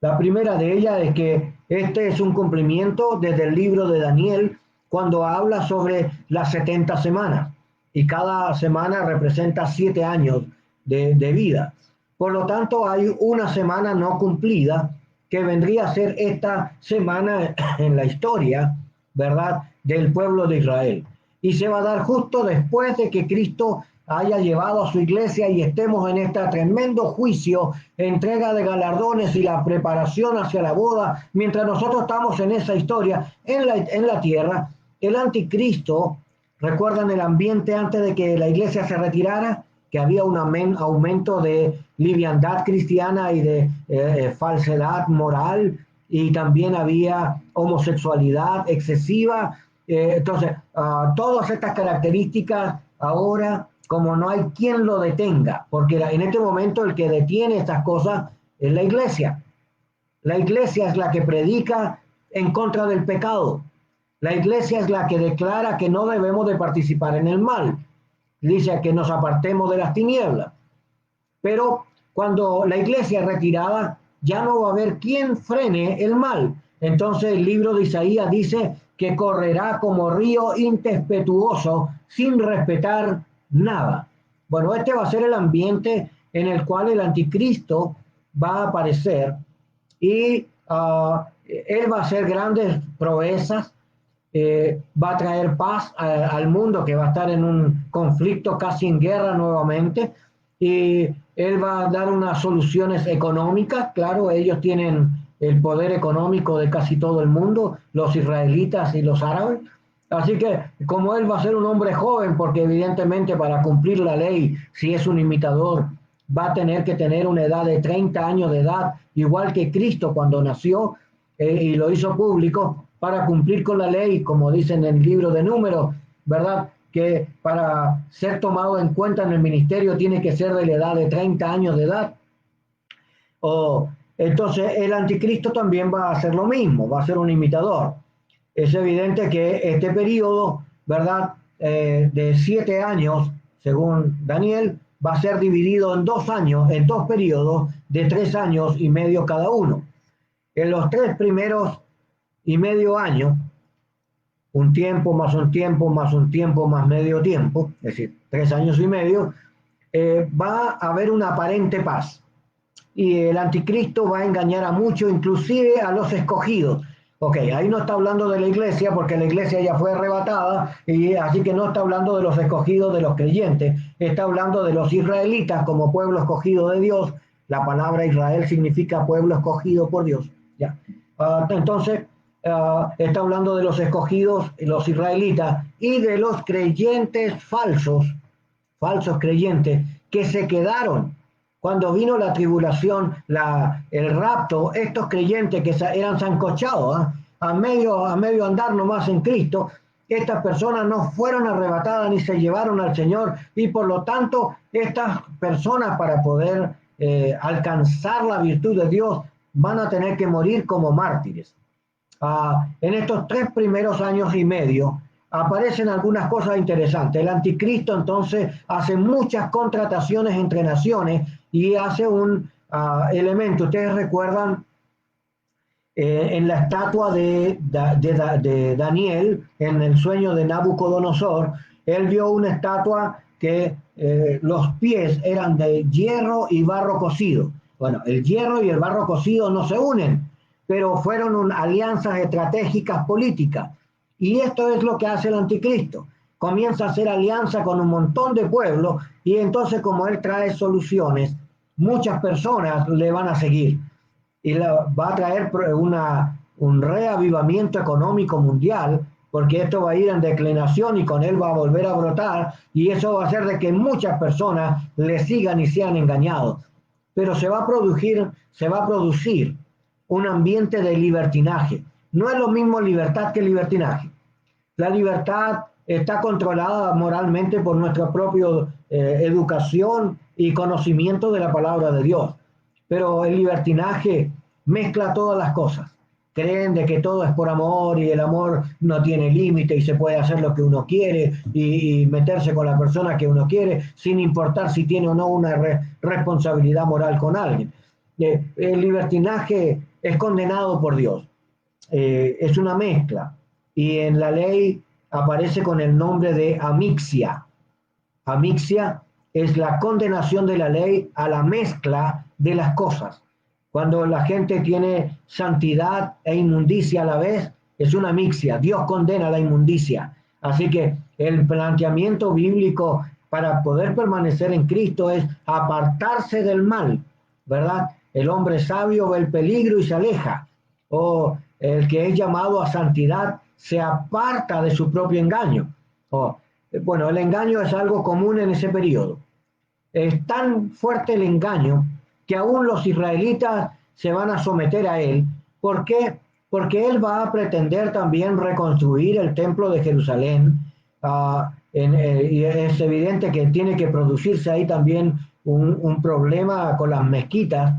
La primera de ellas es que este es un cumplimiento desde el libro de Daniel, cuando habla sobre las 70 semanas, y cada semana representa 7 años de vida. Por lo tanto, hay una semana no cumplida, que vendría a ser esta semana en la historia, ¿verdad?, del pueblo de Israel. Y se va a dar justo después de que Cristo haya llevado a su iglesia y estemos en este tremendo juicio, entrega de galardones y la preparación hacia la boda. Mientras nosotros estamos en esa historia, en la tierra, el anticristo, ¿recuerdan el ambiente antes de que la iglesia se retirara? Que había un aumento de liviandad cristiana y de falsedad moral, y también había homosexualidad excesiva. Entonces, todas estas características ahora, como no hay quien lo detenga, porque en este momento el que detiene estas cosas es la iglesia. La iglesia es la que predica en contra del pecado. La iglesia es la que declara que no debemos de participar en el mal. Dice que nos apartemos de las tinieblas. Pero cuando la iglesia es retirada, ya no va a haber quien frene el mal. Entonces el libro de Isaías dice que correrá como río impetuoso sin respetar nada. Bueno, este va a ser el ambiente en el cual el anticristo va a aparecer y él va a hacer grandes proezas, va a traer paz al mundo que va a estar en un conflicto casi en guerra nuevamente, y él va a dar unas soluciones económicas. Claro, ellos tienen el poder económico de casi todo el mundo, los israelitas y los árabes. Así que como él va a ser un hombre joven, porque evidentemente para cumplir la ley, si es un imitador, va a tener que tener una edad de 30 años de edad, igual que Cristo cuando nació y lo hizo público, para cumplir con la ley, como dicen en el libro de Números, ¿verdad? Que para ser tomado en cuenta en el ministerio tiene que ser de la edad de 30 años de edad. Entonces el anticristo también va a hacer lo mismo, va a ser un imitador. Es evidente que este periodo, ¿verdad?, de 7 años, según Daniel, va a ser dividido en 2 años, en 2 periodos de 3 años y medio cada uno. En los 3 primeros y medio años, un tiempo más un tiempo más un tiempo más medio tiempo, es decir, 3 años y medio, va a haber una aparente paz. y el anticristo va a engañar a muchos, inclusive a los escogidos. Ok, ahí no está hablando de la iglesia porque la iglesia ya fue arrebatada y así que no está hablando de los escogidos, de los creyentes, está hablando de los israelitas como pueblo escogido de Dios. La palabra Israel significa pueblo escogido por Dios. ¿Ya? Entonces, está hablando de los escogidos, los israelitas y de los creyentes falsos creyentes que se quedaron cuando vino la tribulación, el rapto. Estos creyentes que eran sancochados, a medio andar nomás en Cristo, estas personas no fueron arrebatadas ni se llevaron al Señor, y por lo tanto estas personas, para poder alcanzar la virtud de Dios, van a tener que morir como mártires. En estos 3 primeros años y medio aparecen algunas cosas interesantes. El anticristo entonces hace muchas contrataciones entre naciones y hace un elemento. Ustedes recuerdan en la estatua de Daniel, en el sueño de Nabucodonosor, él vio una estatua que los pies eran de hierro y barro cocido. Bueno, el hierro y el barro cocido no se unen, pero fueron alianzas estratégicas políticas. Y esto es lo que hace el anticristo. Comienza a hacer alianza con un montón de pueblos y entonces, como él trae soluciones, muchas personas le van a seguir. Y va a traer un reavivamiento económico mundial, porque esto va a ir en declinación y con él va a volver a brotar, y eso va a hacer de que muchas personas le sigan y sean engañados. Pero se va a producir un ambiente de libertinaje. No es lo mismo libertad que libertinaje. La libertad está controlada moralmente por nuestra propia educación y conocimiento de la palabra de Dios. Pero el libertinaje mezcla todas las cosas. Creen de que todo es por amor y el amor no tiene límite y se puede hacer lo que uno quiere y meterse con la persona que uno quiere sin importar si tiene o no una responsabilidad moral con alguien. El libertinaje es condenado por Dios. Es una mezcla y en la ley aparece con el nombre de amixia. Amixia es la condenación de la ley a la mezcla de las cosas. Cuando la gente tiene santidad e inmundicia a la vez, es una amixia. Dios condena la inmundicia. Así que el planteamiento bíblico para poder permanecer en Cristo es apartarse del mal, ¿verdad? El hombre sabio ve el peligro y se aleja. O el que es llamado a santidad se aparta de su propio engaño. Bueno, el engaño es algo común en ese periodo. Es tan fuerte el engaño que aún los israelitas se van a someter a él. ¿Por qué? Porque él va a pretender también reconstruir el templo de Jerusalén. Y es evidente que tiene que producirse ahí también un problema con las mezquitas.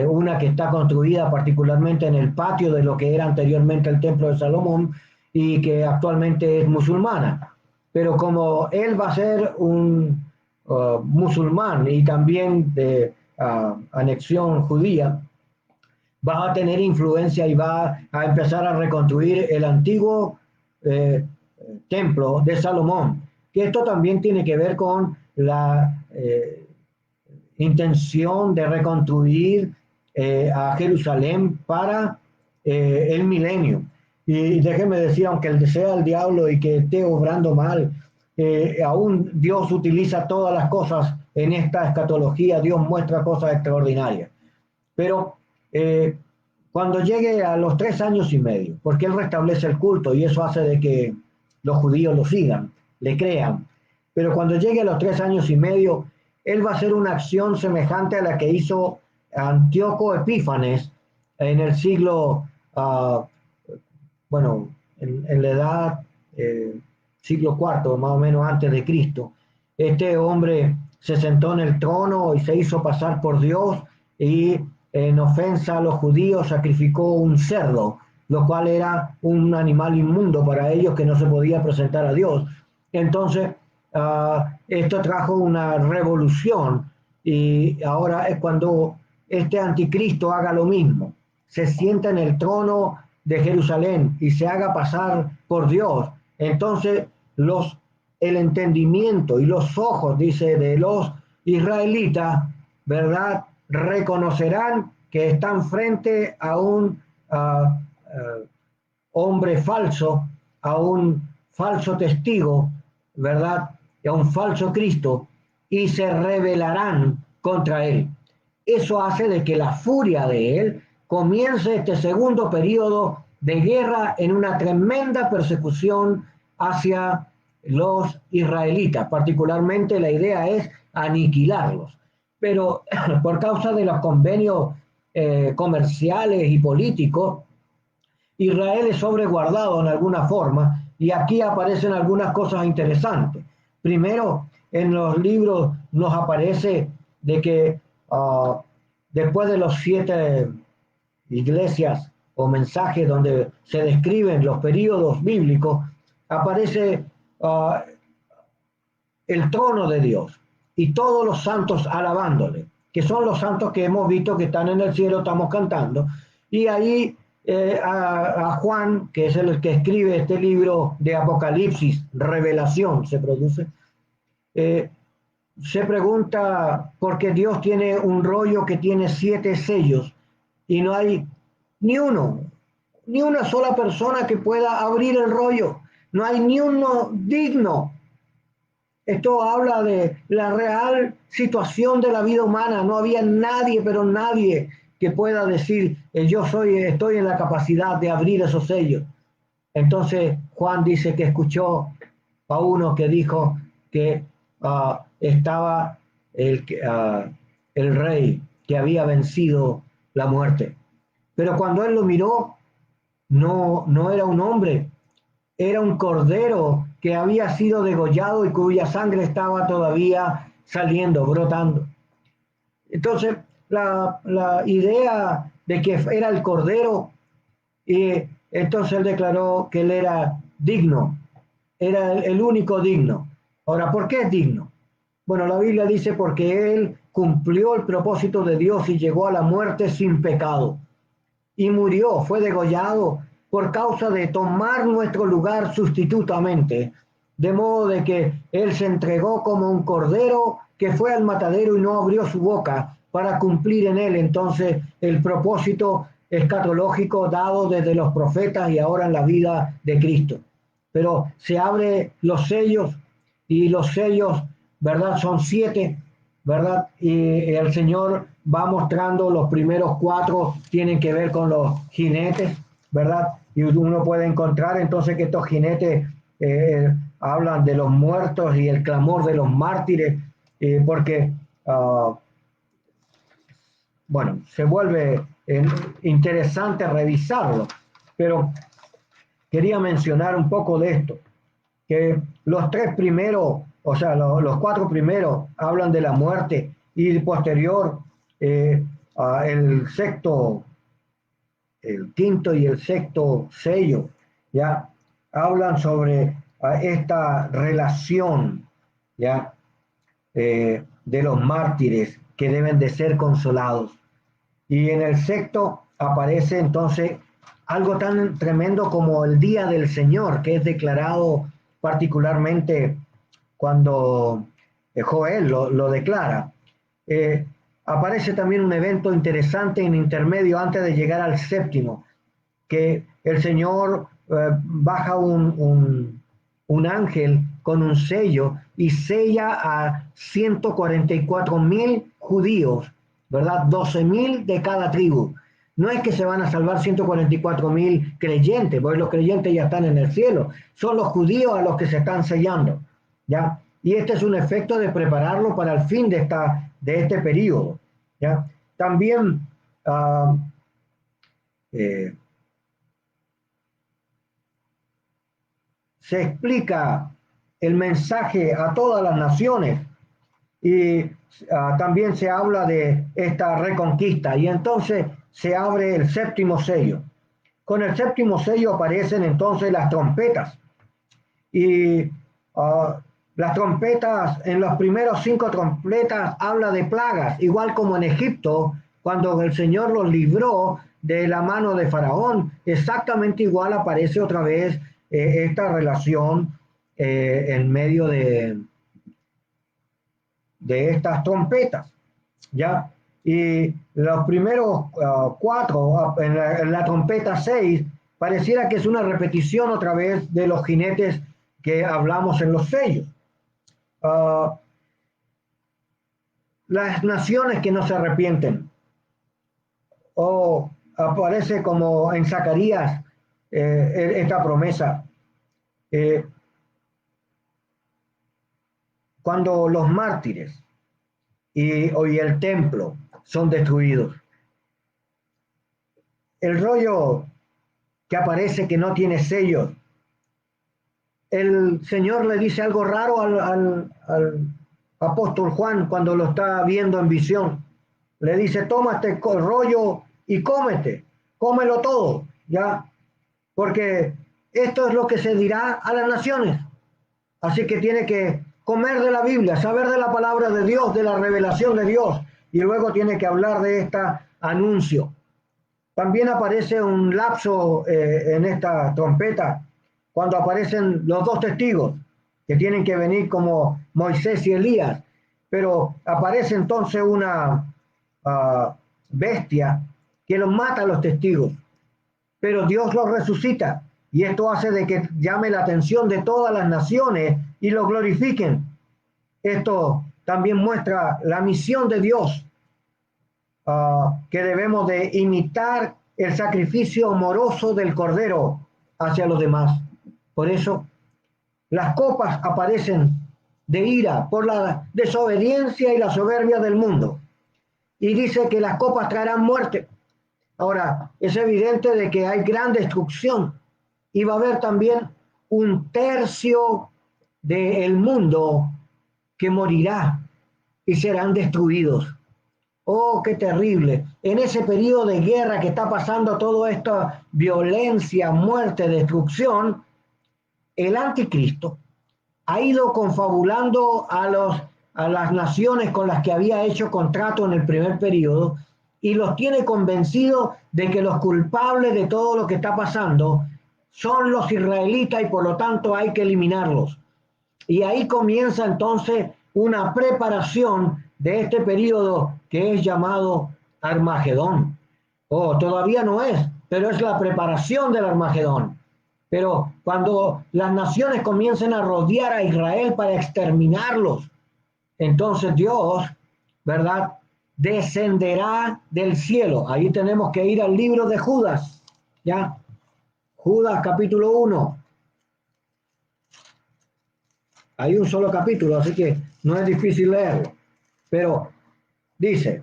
Una que está construida particularmente en el patio de lo que era anteriormente el templo de Salomón y que actualmente es musulmana. Pero como él va a ser un musulmán y también de anexión judía, va a tener influencia y va a empezar a reconstruir el antiguo templo de Salomón, que esto también tiene que ver con la intención de reconstruir a Jerusalén para el milenio. Y déjeme decir, aunque sea el diablo y que esté obrando mal, aún Dios utiliza todas las cosas en esta escatología. Dios muestra cosas extraordinarias. Pero cuando llegue a los 3 años y medio, porque Él restablece el culto y eso hace de que los judíos lo sigan, le crean. Pero cuando llegue a los 3 años y medio, Él va a hacer una acción semejante a la que hizo Antíoco Epífanes en el siglo, en la edad siglo IV, más o menos antes de Cristo. Este hombre se sentó en el trono y se hizo pasar por Dios y en ofensa a los judíos sacrificó un cerdo, lo cual era un animal inmundo para ellos que no se podía presentar a Dios. Entonces, esto trajo una revolución y ahora es cuando este anticristo haga lo mismo, se sienta en el trono de Jerusalén y se haga pasar por Dios. Entonces, el entendimiento y los ojos, dice, de los israelitas, ¿verdad? reconocerán que están frente a un hombre falso, a un falso testigo, ¿verdad? A un falso Cristo, y se rebelarán contra él. Eso hace de que la furia de él comience este segundo periodo de guerra en una tremenda persecución hacia los israelitas. Particularmente la idea es aniquilarlos. Pero por causa de los convenios comerciales y políticos, Israel es sobreguardado en alguna forma y aquí aparecen algunas cosas interesantes. Primero, en los libros nos aparece de que después de los 7 iglesias o mensajes donde se describen los períodos bíblicos, aparece el trono de Dios y todos los santos alabándole, que son los santos que hemos visto que están en el cielo, estamos cantando, y ahí a Juan, que es el que escribe este libro de Apocalipsis, revelación se produce, se pregunta por qué Dios tiene un rollo que tiene 7 sellos y no hay ni uno, ni una sola persona que pueda abrir el rollo, no hay ni uno digno. Esto habla de la real situación de la vida humana. No había nadie, pero nadie que pueda decir, estoy en la capacidad de abrir esos sellos. Entonces Juan dice que escuchó a uno que dijo que estaba el rey que había vencido la muerte. Pero cuando él lo miró, no era un hombre, era un cordero que había sido degollado y cuya sangre estaba todavía saliendo, brotando. Entonces, la idea de que era el cordero, y entonces él declaró que él era digno, era el único digno. Ahora, ¿por qué es digno? Bueno, la Biblia dice porque él cumplió el propósito de Dios y llegó a la muerte sin pecado. Y murió, fue degollado por causa de tomar nuestro lugar sustitutamente, de modo de que él se entregó como un cordero que fue al matadero y no abrió su boca para cumplir en él entonces el propósito escatológico dado desde los profetas y ahora en la vida de Cristo. Pero se abren los sellos y los sellos, ¿verdad? Son 7, ¿verdad? Y el Señor va mostrando los primeros 4 tienen que ver con los jinetes, ¿verdad? Y uno puede encontrar entonces que estos jinetes hablan de los muertos y el clamor de los mártires, porque, bueno, se vuelve interesante revisarlo, pero quería mencionar un poco de esto, que los 3 primeros, o sea, los 4 primeros hablan de la muerte y posterior el sexto, el quinto y el sexto sello, ya hablan sobre esta relación, ya de los mártires que deben de ser consolados. Y en el sexto aparece entonces algo tan tremendo como el día del Señor, que es declarado particularmente cuando Joel lo declara. Aparece también un evento interesante en intermedio antes de llegar al séptimo, que el Señor baja un ángel con un sello y sella a 144,000 judíos, ¿verdad? 12,000 de cada tribu. No es que se van a salvar 144,000 creyentes, porque los creyentes ya están en el cielo. Son los judíos a los que se están sellando, ¿ya? Y este es un efecto de prepararlo para el fin de este periodo, ¿ya? También se explica el mensaje a todas las naciones y también se habla de esta reconquista y entonces se abre el séptimo sello. Con el séptimo sello aparecen entonces las trompetas y las trompetas, en los primeros 5 trompetas habla de plagas, igual como en Egipto, cuando el Señor los libró de la mano de Faraón, exactamente igual aparece otra vez esta relación en medio de estas trompetas, ¿ya? Y los primeros cuatro, en la trompeta 6, pareciera que es una repetición otra vez de los jinetes que hablamos en los sellos. Las naciones que no se arrepienten, o aparece como en Zacarías esta promesa, cuando los mártires y el templo son destruidos. El rollo que aparece que no tiene sellos, el Señor le dice algo raro al apóstol Juan cuando lo está viendo en visión. Le dice, toma este rollo y cómelo todo, ¿ya? Porque esto es lo que se dirá a las naciones. Así que tiene que comer de la Biblia, saber de la palabra de Dios, de la revelación de Dios, y luego tiene que hablar de este anuncio. También aparece un lapso en esta trompeta, cuando aparecen los dos testigos, que tienen que venir como Moisés y Elías, pero aparece entonces una bestia que los mata a los testigos, pero Dios los resucita, y esto hace de que llame la atención de todas las naciones y lo glorifiquen. Esto también muestra la misión de Dios, que debemos de imitar el sacrificio amoroso del Cordero hacia los demás. Por eso, las copas aparecen de ira por la desobediencia y la soberbia del mundo. Y dice que las copas traerán muerte. Ahora, es evidente de que hay gran destrucción y va a haber también un tercio del mundo que morirá y serán destruidos. Oh, qué terrible. En ese periodo de guerra que está pasando toda esta violencia, muerte, destrucción, el anticristo ha ido confabulando a las naciones con las que había hecho contrato en el primer periodo y los tiene convencidos de que los culpables de todo lo que está pasando son los israelitas y por lo tanto hay que eliminarlos. Y ahí comienza entonces una preparación de este periodo que es llamado Armagedón. Oh, todavía no es, pero es la preparación del Armagedón. Pero cuando las naciones comiencen a rodear a Israel para exterminarlos, entonces Dios, ¿verdad?, descenderá del cielo. Ahí tenemos que ir al libro de Judas, ¿ya? Judas capítulo 1. Hay un solo capítulo, así que no es difícil leerlo. Pero dice,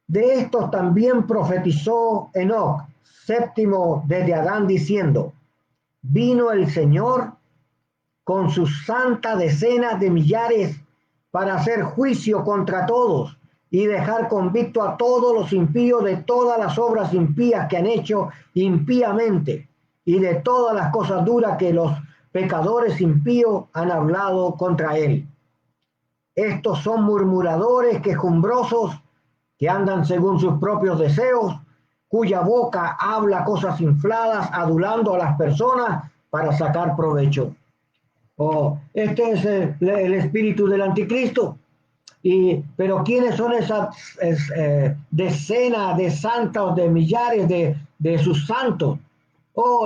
de estos también profetizó Enoc, séptimo desde Adán, diciendo, vino el Señor con sus santas decenas de millares para hacer juicio contra todos y dejar convicto a todos los impíos de todas las obras impías que han hecho impíamente y de todas las cosas duras que los pecadores impíos han hablado contra él. Estos son murmuradores, quejumbrosos, que andan según sus propios deseos, cuya boca habla cosas infladas, adulando a las personas para sacar provecho. Este es el espíritu del anticristo. Pero ¿quiénes son esas decenas de santos, de millares de sus santos?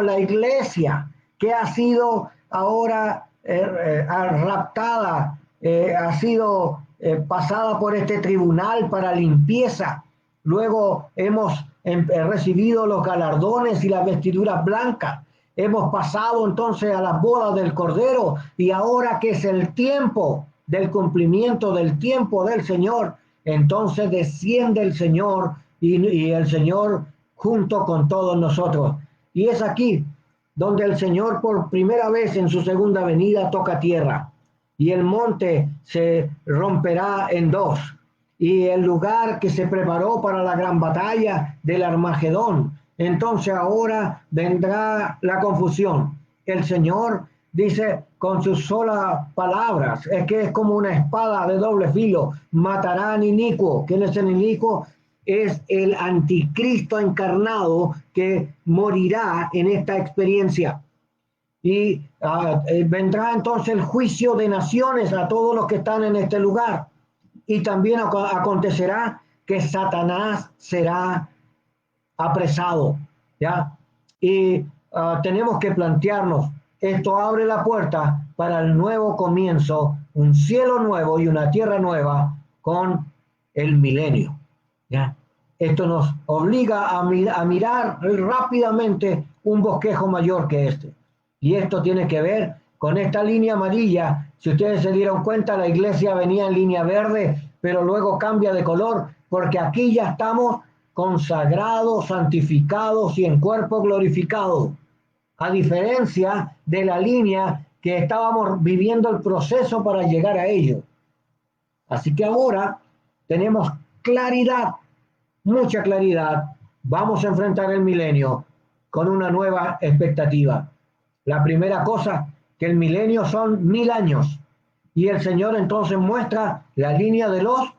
La iglesia que ha sido ahora raptada, ha sido pasada por este tribunal para limpieza. Luego hemos recibido los galardones y las vestiduras blancas. Hemos pasado entonces a las bodas del Cordero y ahora que es el tiempo del cumplimiento del tiempo del Señor, entonces desciende el Señor y el Señor junto con todos nosotros. Y es aquí donde el Señor por primera vez en su segunda venida toca tierra y el monte se romperá en dos y el lugar que se preparó para la gran batalla del Armagedón. Entonces ahora vendrá la confusión. El Señor dice con sus solas palabras, es que es como una espada de doble filo, matará al inicuo. ¿Quién es el inicuo? Es el anticristo encarnado que morirá en esta experiencia. Y vendrá entonces el juicio de naciones a todos los que están en este lugar. y también acontecerá que Satanás será apresado, ¿ya? Y tenemos que plantearnos, esto abre la puerta para el nuevo comienzo, un cielo nuevo y una tierra nueva con el milenio, ¿ya? Esto nos obliga a mirar rápidamente un bosquejo mayor que este. Y esto tiene que ver con esta línea amarilla. Si ustedes se dieron cuenta, la iglesia venía en línea verde, pero luego cambia de color, porque aquí ya estamos consagrados, santificados y en cuerpo glorificado. A diferencia de la línea que estábamos viviendo el proceso para llegar a ello. Así que ahora tenemos claridad, mucha claridad. Vamos a enfrentar el milenio con una nueva expectativa. La primera cosa, que el milenio son 1000 años. Y el Señor entonces muestra la línea de los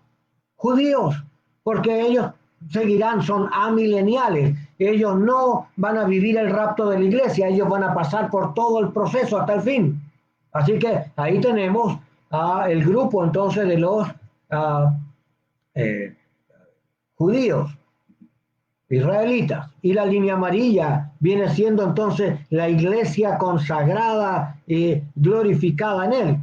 judíos, porque ellos seguirán, son amileniales. Ellos no van a vivir el rapto de la iglesia, ellos van a pasar por todo el proceso hasta el fin. Así que ahí tenemos el grupo entonces de los judíos, israelitas, y la línea amarilla viene siendo entonces la iglesia consagrada y glorificada en él.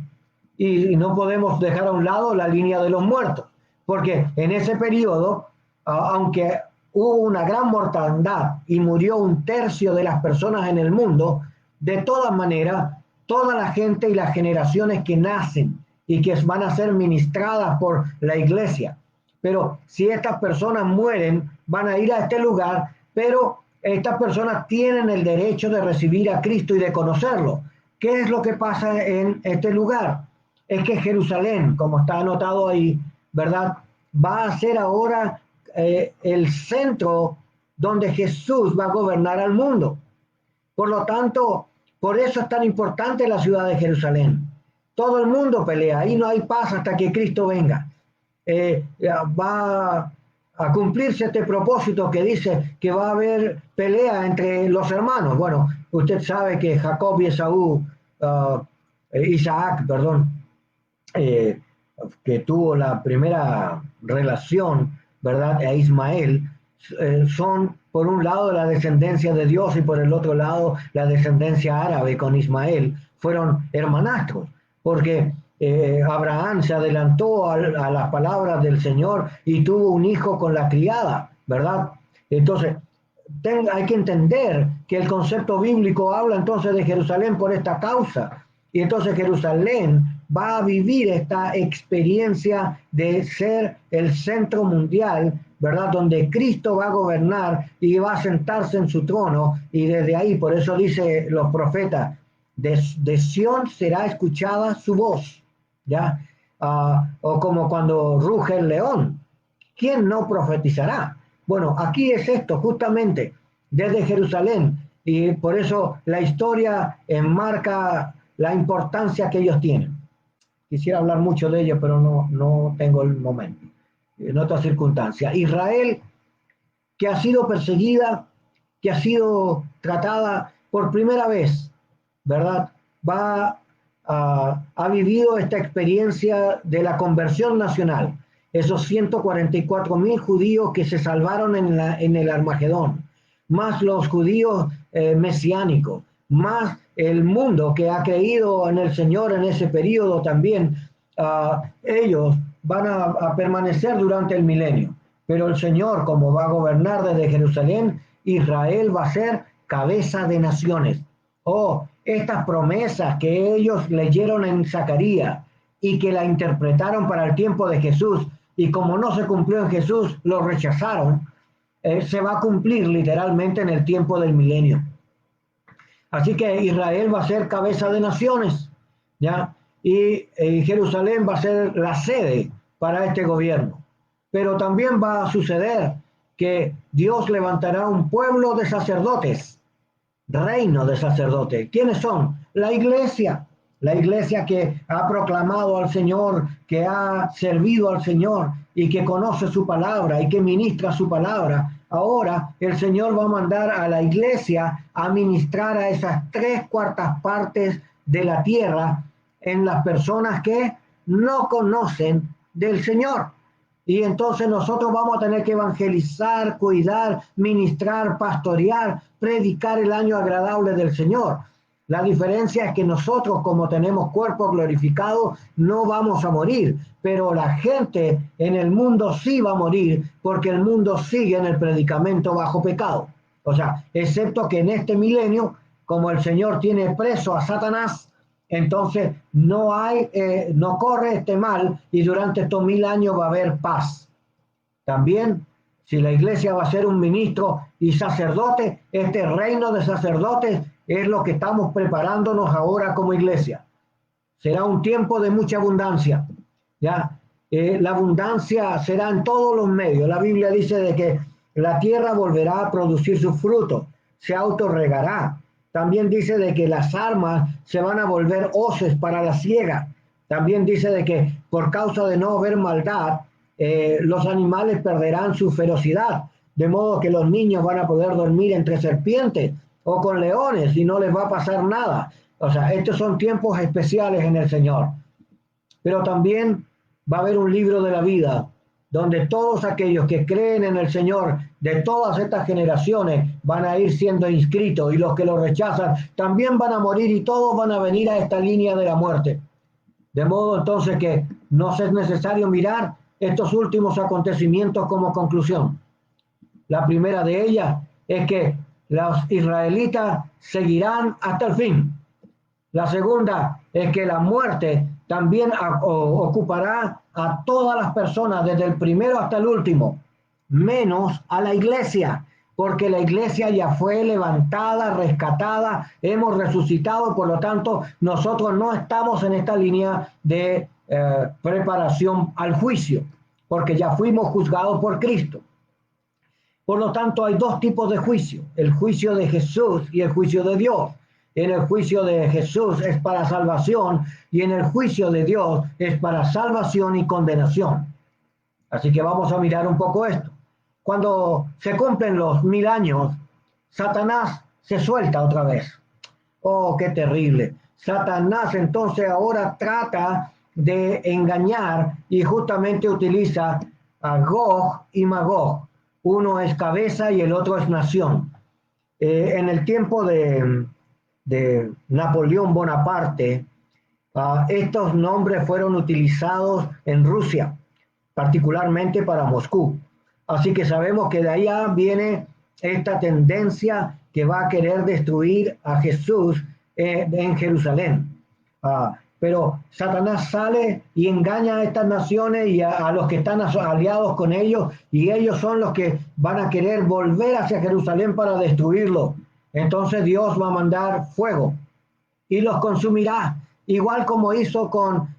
Y no podemos dejar a un lado la línea de los muertos, porque en ese periodo, aunque hubo una gran mortandad y murió 1/3 de las personas en el mundo, de todas maneras, toda la gente y las generaciones que nacen y que van a ser ministradas por la iglesia. Pero si estas personas mueren, van a ir a este lugar, pero estas personas tienen el derecho de recibir a Cristo y de conocerlo. ¿Qué es lo que pasa en este lugar? Es que Jerusalén, como está anotado ahí, ¿verdad? Va a ser ahora el centro donde Jesús va a gobernar al mundo. Por lo tanto, por eso es tan importante la ciudad de Jerusalén. Todo el mundo pelea, ahí no hay paz hasta que Cristo venga. Va a cumplirse este propósito que dice que va a haber pelea entre los hermanos. Bueno, usted sabe que Jacob y Isaac, que tuvo la primera relación, ¿verdad? A Ismael, son por un lado la descendencia de Dios y por el otro lado la descendencia árabe con Ismael. Fueron hermanastros, porque Abraham se adelantó a las palabras del Señor y tuvo un hijo con la criada, ¿verdad? Entonces, hay que entender que el concepto bíblico habla entonces de Jerusalén por esta causa. Y entonces Jerusalén va a vivir esta experiencia de ser el centro mundial, ¿verdad? Donde Cristo va a gobernar y va a sentarse en su trono. Y desde ahí, por eso dice los profetas, de Sión será escuchada su voz, ¿ya? O como cuando ruge el león, ¿quién no profetizará? Bueno, aquí es esto, justamente, desde Jerusalén, y por eso la historia enmarca la importancia que ellos tienen. Quisiera hablar mucho de ello, pero no tengo el momento. En otras circunstancias, Israel, que ha sido perseguida, que ha sido tratada por primera vez, ¿verdad? Ha vivido esta experiencia de la conversión nacional. Esos 144.000 judíos que se salvaron en el Armagedón, más los judíos mesiánicos, más el mundo que ha creído en el Señor en ese periodo también, ellos van a permanecer durante el milenio. Pero el Señor, como va a gobernar desde Jerusalén, Israel va a ser cabeza de naciones. Oh, estas promesas que ellos leyeron en Zacarías y que la interpretaron para el tiempo de Jesús, y como no se cumplió en Jesús, lo rechazaron, se va a cumplir literalmente en el tiempo del milenio. Así que Israel va a ser cabeza de naciones, ¿ya? Y Jerusalén va a ser la sede para este gobierno. Pero también va a suceder que Dios levantará un pueblo de sacerdotes, reino de sacerdotes. ¿Quiénes son? La iglesia que ha proclamado al Señor, que ha servido al Señor y que conoce su palabra y que ministra su palabra. Ahora el Señor va a mandar a la iglesia a ministrar a esas 3/4 partes de la tierra en las personas que no conocen del Señor. Y entonces nosotros vamos a tener que evangelizar, cuidar, ministrar, pastorear, predicar el año agradable del Señor. La diferencia es que nosotros, como tenemos cuerpo glorificado, no vamos a morir, pero la gente en el mundo sí va a morir, porque el mundo sigue en el predicamento bajo pecado. O sea, excepto que en este milenio, como el Señor tiene preso a Satanás, entonces no corre este mal, y durante estos 1000 años va a haber paz. También, si la iglesia va a ser un ministro y sacerdote, este reino de sacerdotes es lo que estamos preparándonos ahora como iglesia. Será un tiempo de mucha abundancia, ¿ya? La abundancia será en todos los medios. La Biblia dice de que la tierra volverá a producir sus frutos, se autorregará. También dice de que las armas se van a volver hoces para la siega. También dice de que por causa de no haber maldad, los animales perderán su ferocidad, de modo que los niños van a poder dormir entre serpientes o con leones y no les va a pasar nada. O sea, estos son tiempos especiales en el Señor. Pero también va a haber un libro de la vida, donde todos aquellos que creen en el Señor de todas estas generaciones van a ir siendo inscritos, y los que lo rechazan también van a morir, y todos van a venir a esta línea de la muerte. De modo entonces que nos es necesario mirar estos últimos acontecimientos como conclusión. La primera de ellas es que los israelitas seguirán hasta el fin. La segunda es que la muerte también ocupará a todas las personas, desde el primero hasta el último, menos a la iglesia, porque la iglesia ya fue levantada, rescatada, hemos resucitado, por lo tanto nosotros no estamos en esta línea de preparación al juicio, porque ya fuimos juzgados por Cristo. Por lo tanto, hay dos tipos de juicio: el juicio de Jesús y el juicio de Dios. En el juicio de Jesús es para salvación, y en el juicio de Dios es para salvación y condenación. Así que vamos a mirar un poco esto. Cuando se cumplen los 1000 años, Satanás se suelta otra vez. Oh, qué terrible. Satanás entonces ahora trata de engañar, y justamente utiliza a Gog y Magog. Uno es cabeza y el otro es nación. En el tiempo de Napoleón Bonaparte, estos nombres fueron utilizados en Rusia, particularmente para Moscú. Así que sabemos que de allá viene esta tendencia que va a querer destruir a Jesús en Jerusalén. Pero Satanás sale y engaña a estas naciones y a los que están aliados con ellos, y ellos son los que van a querer volver hacia Jerusalén para destruirlo. Entonces Dios va a mandar fuego y los consumirá, igual como hizo con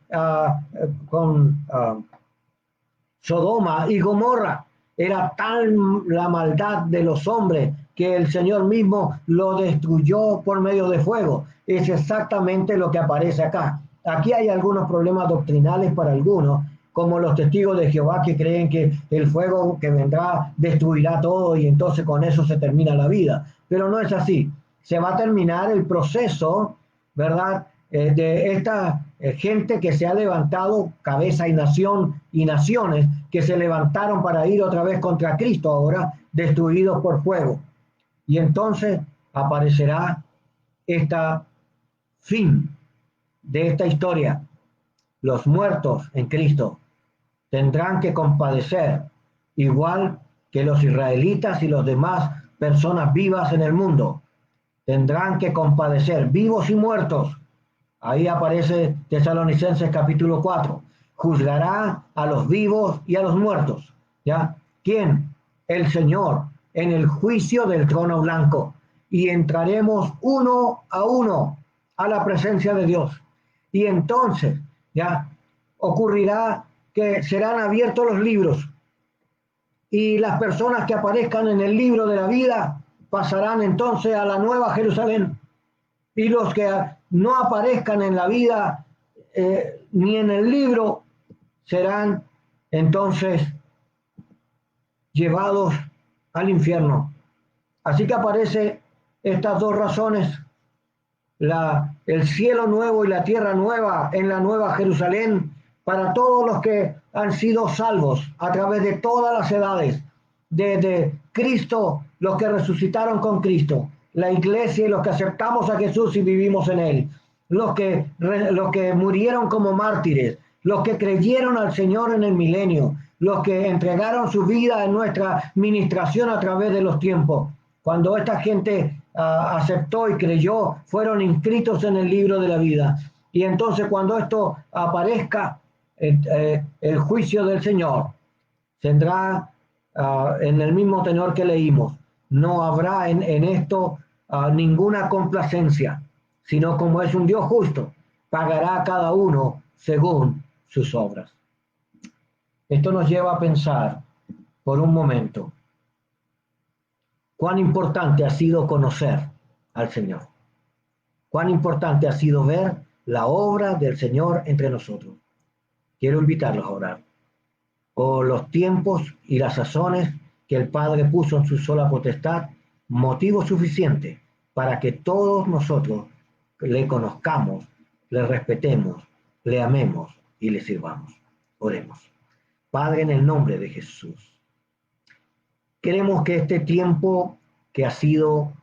Sodoma y Gomorra. Era tal la maldad de los hombres que el Señor mismo lo destruyó por medio de fuego. Es exactamente lo que aparece acá. Aquí hay algunos problemas doctrinales para algunos, como los testigos de Jehová, que creen que el fuego que vendrá destruirá todo y entonces con eso se termina la vida. Pero no es así. Se va a terminar el proceso, ¿verdad?, de esta gente que se ha levantado, cabeza y nación y naciones, que se levantaron para ir otra vez contra Cristo, ahora destruidos por fuego. Y entonces aparecerá esta fin de esta historia. Los muertos en Cristo tendrán que compadecer, igual que los israelitas y los demás personas vivas en el mundo. Tendrán que compadecer, vivos y muertos. Ahí aparece Tesalonicenses capítulo 4. Juzgará a los vivos y a los muertos. ¿Ya? ¿Quién? El Señor, en el juicio del trono blanco. Y entraremos uno a uno a la presencia de Dios. Y entonces, ya, ocurrirá que serán abiertos los libros. Y las personas que aparezcan en el libro de la vida pasarán entonces a la nueva Jerusalén. Y los que no aparezcan en la vida ni en el libro serán entonces llevados al infierno. Así que aparecen estas dos razones: el cielo nuevo y la tierra nueva en la nueva Jerusalén, para todos los que han sido salvos a través de todas las edades, desde Cristo, los que resucitaron con Cristo, la iglesia y los que aceptamos a Jesús y vivimos en Él, los que murieron como mártires, los que creyeron al Señor en el milenio, los que entregaron su vida en nuestra ministración a través de los tiempos. Cuando esta gente aceptó y creyó, fueron inscritos en el libro de la vida. Y entonces cuando esto aparezca, el juicio del Señor tendrá en el mismo tenor que leímos. No habrá en esto ninguna complacencia, sino como es un Dios justo, pagará a cada uno según sus obras. Esto nos lleva a pensar por un momento cuán importante ha sido conocer al Señor. Cuán importante ha sido ver la obra del Señor entre nosotros. Quiero invitarlos a orar por los tiempos y las sazones que el Padre puso en su sola potestad, motivo suficiente para que todos nosotros le conozcamos, le respetemos, le amemos y le sirvamos. Oremos. Padre, en el nombre de Jesús, queremos que este tiempo que ha sido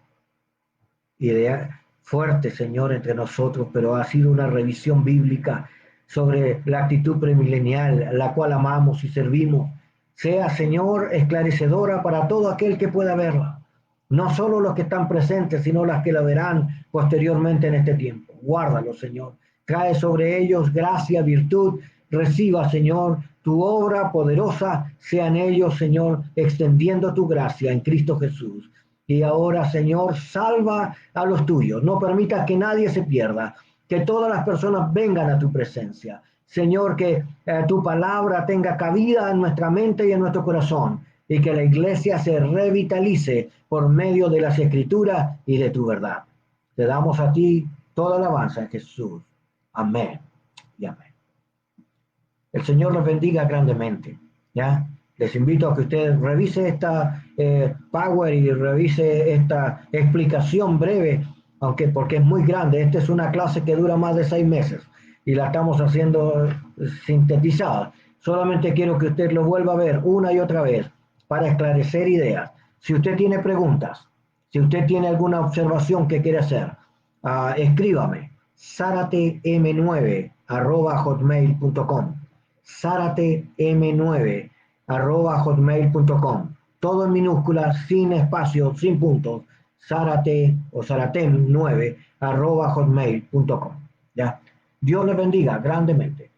fuerte, Señor, entre nosotros, pero ha sido una revisión bíblica sobre la actitud premilenial, la cual amamos y servimos, sea, Señor, esclarecedora para todo aquel que pueda verla. No solo los que están presentes, sino las que la verán posteriormente en este tiempo. Guárdalo, Señor. Trae sobre ellos gracia, virtud. Reciba, Señor, tu obra poderosa, sea en ellos, Señor, extendiendo tu gracia en Cristo Jesús. Y ahora, Señor, salva a los tuyos. No permitas que nadie se pierda. Que todas las personas vengan a tu presencia. Señor, que tu palabra tenga cabida en nuestra mente y en nuestro corazón. Y que la iglesia se revitalice por medio de las escrituras y de tu verdad. Te damos a ti toda alabanza en Jesús. Amén y amén. El Señor los bendiga grandemente. ¿Ya? Les invito a que usted revise esta Power y revise esta explicación breve, porque es muy grande. Esta es una clase que dura más de 6 meses y la estamos haciendo sintetizada. Solamente quiero que usted lo vuelva a ver una y otra vez para esclarecer ideas. Si usted tiene preguntas, si usted tiene alguna observación que quiere hacer, escríbame zaratem9@hotmail.com zaratem9@hotmail.com, todo en minúsculas, sin espacio, sin puntos. Zarate o zaratem9@hotmail.com. ¿Ya? Dios le bendiga grandemente.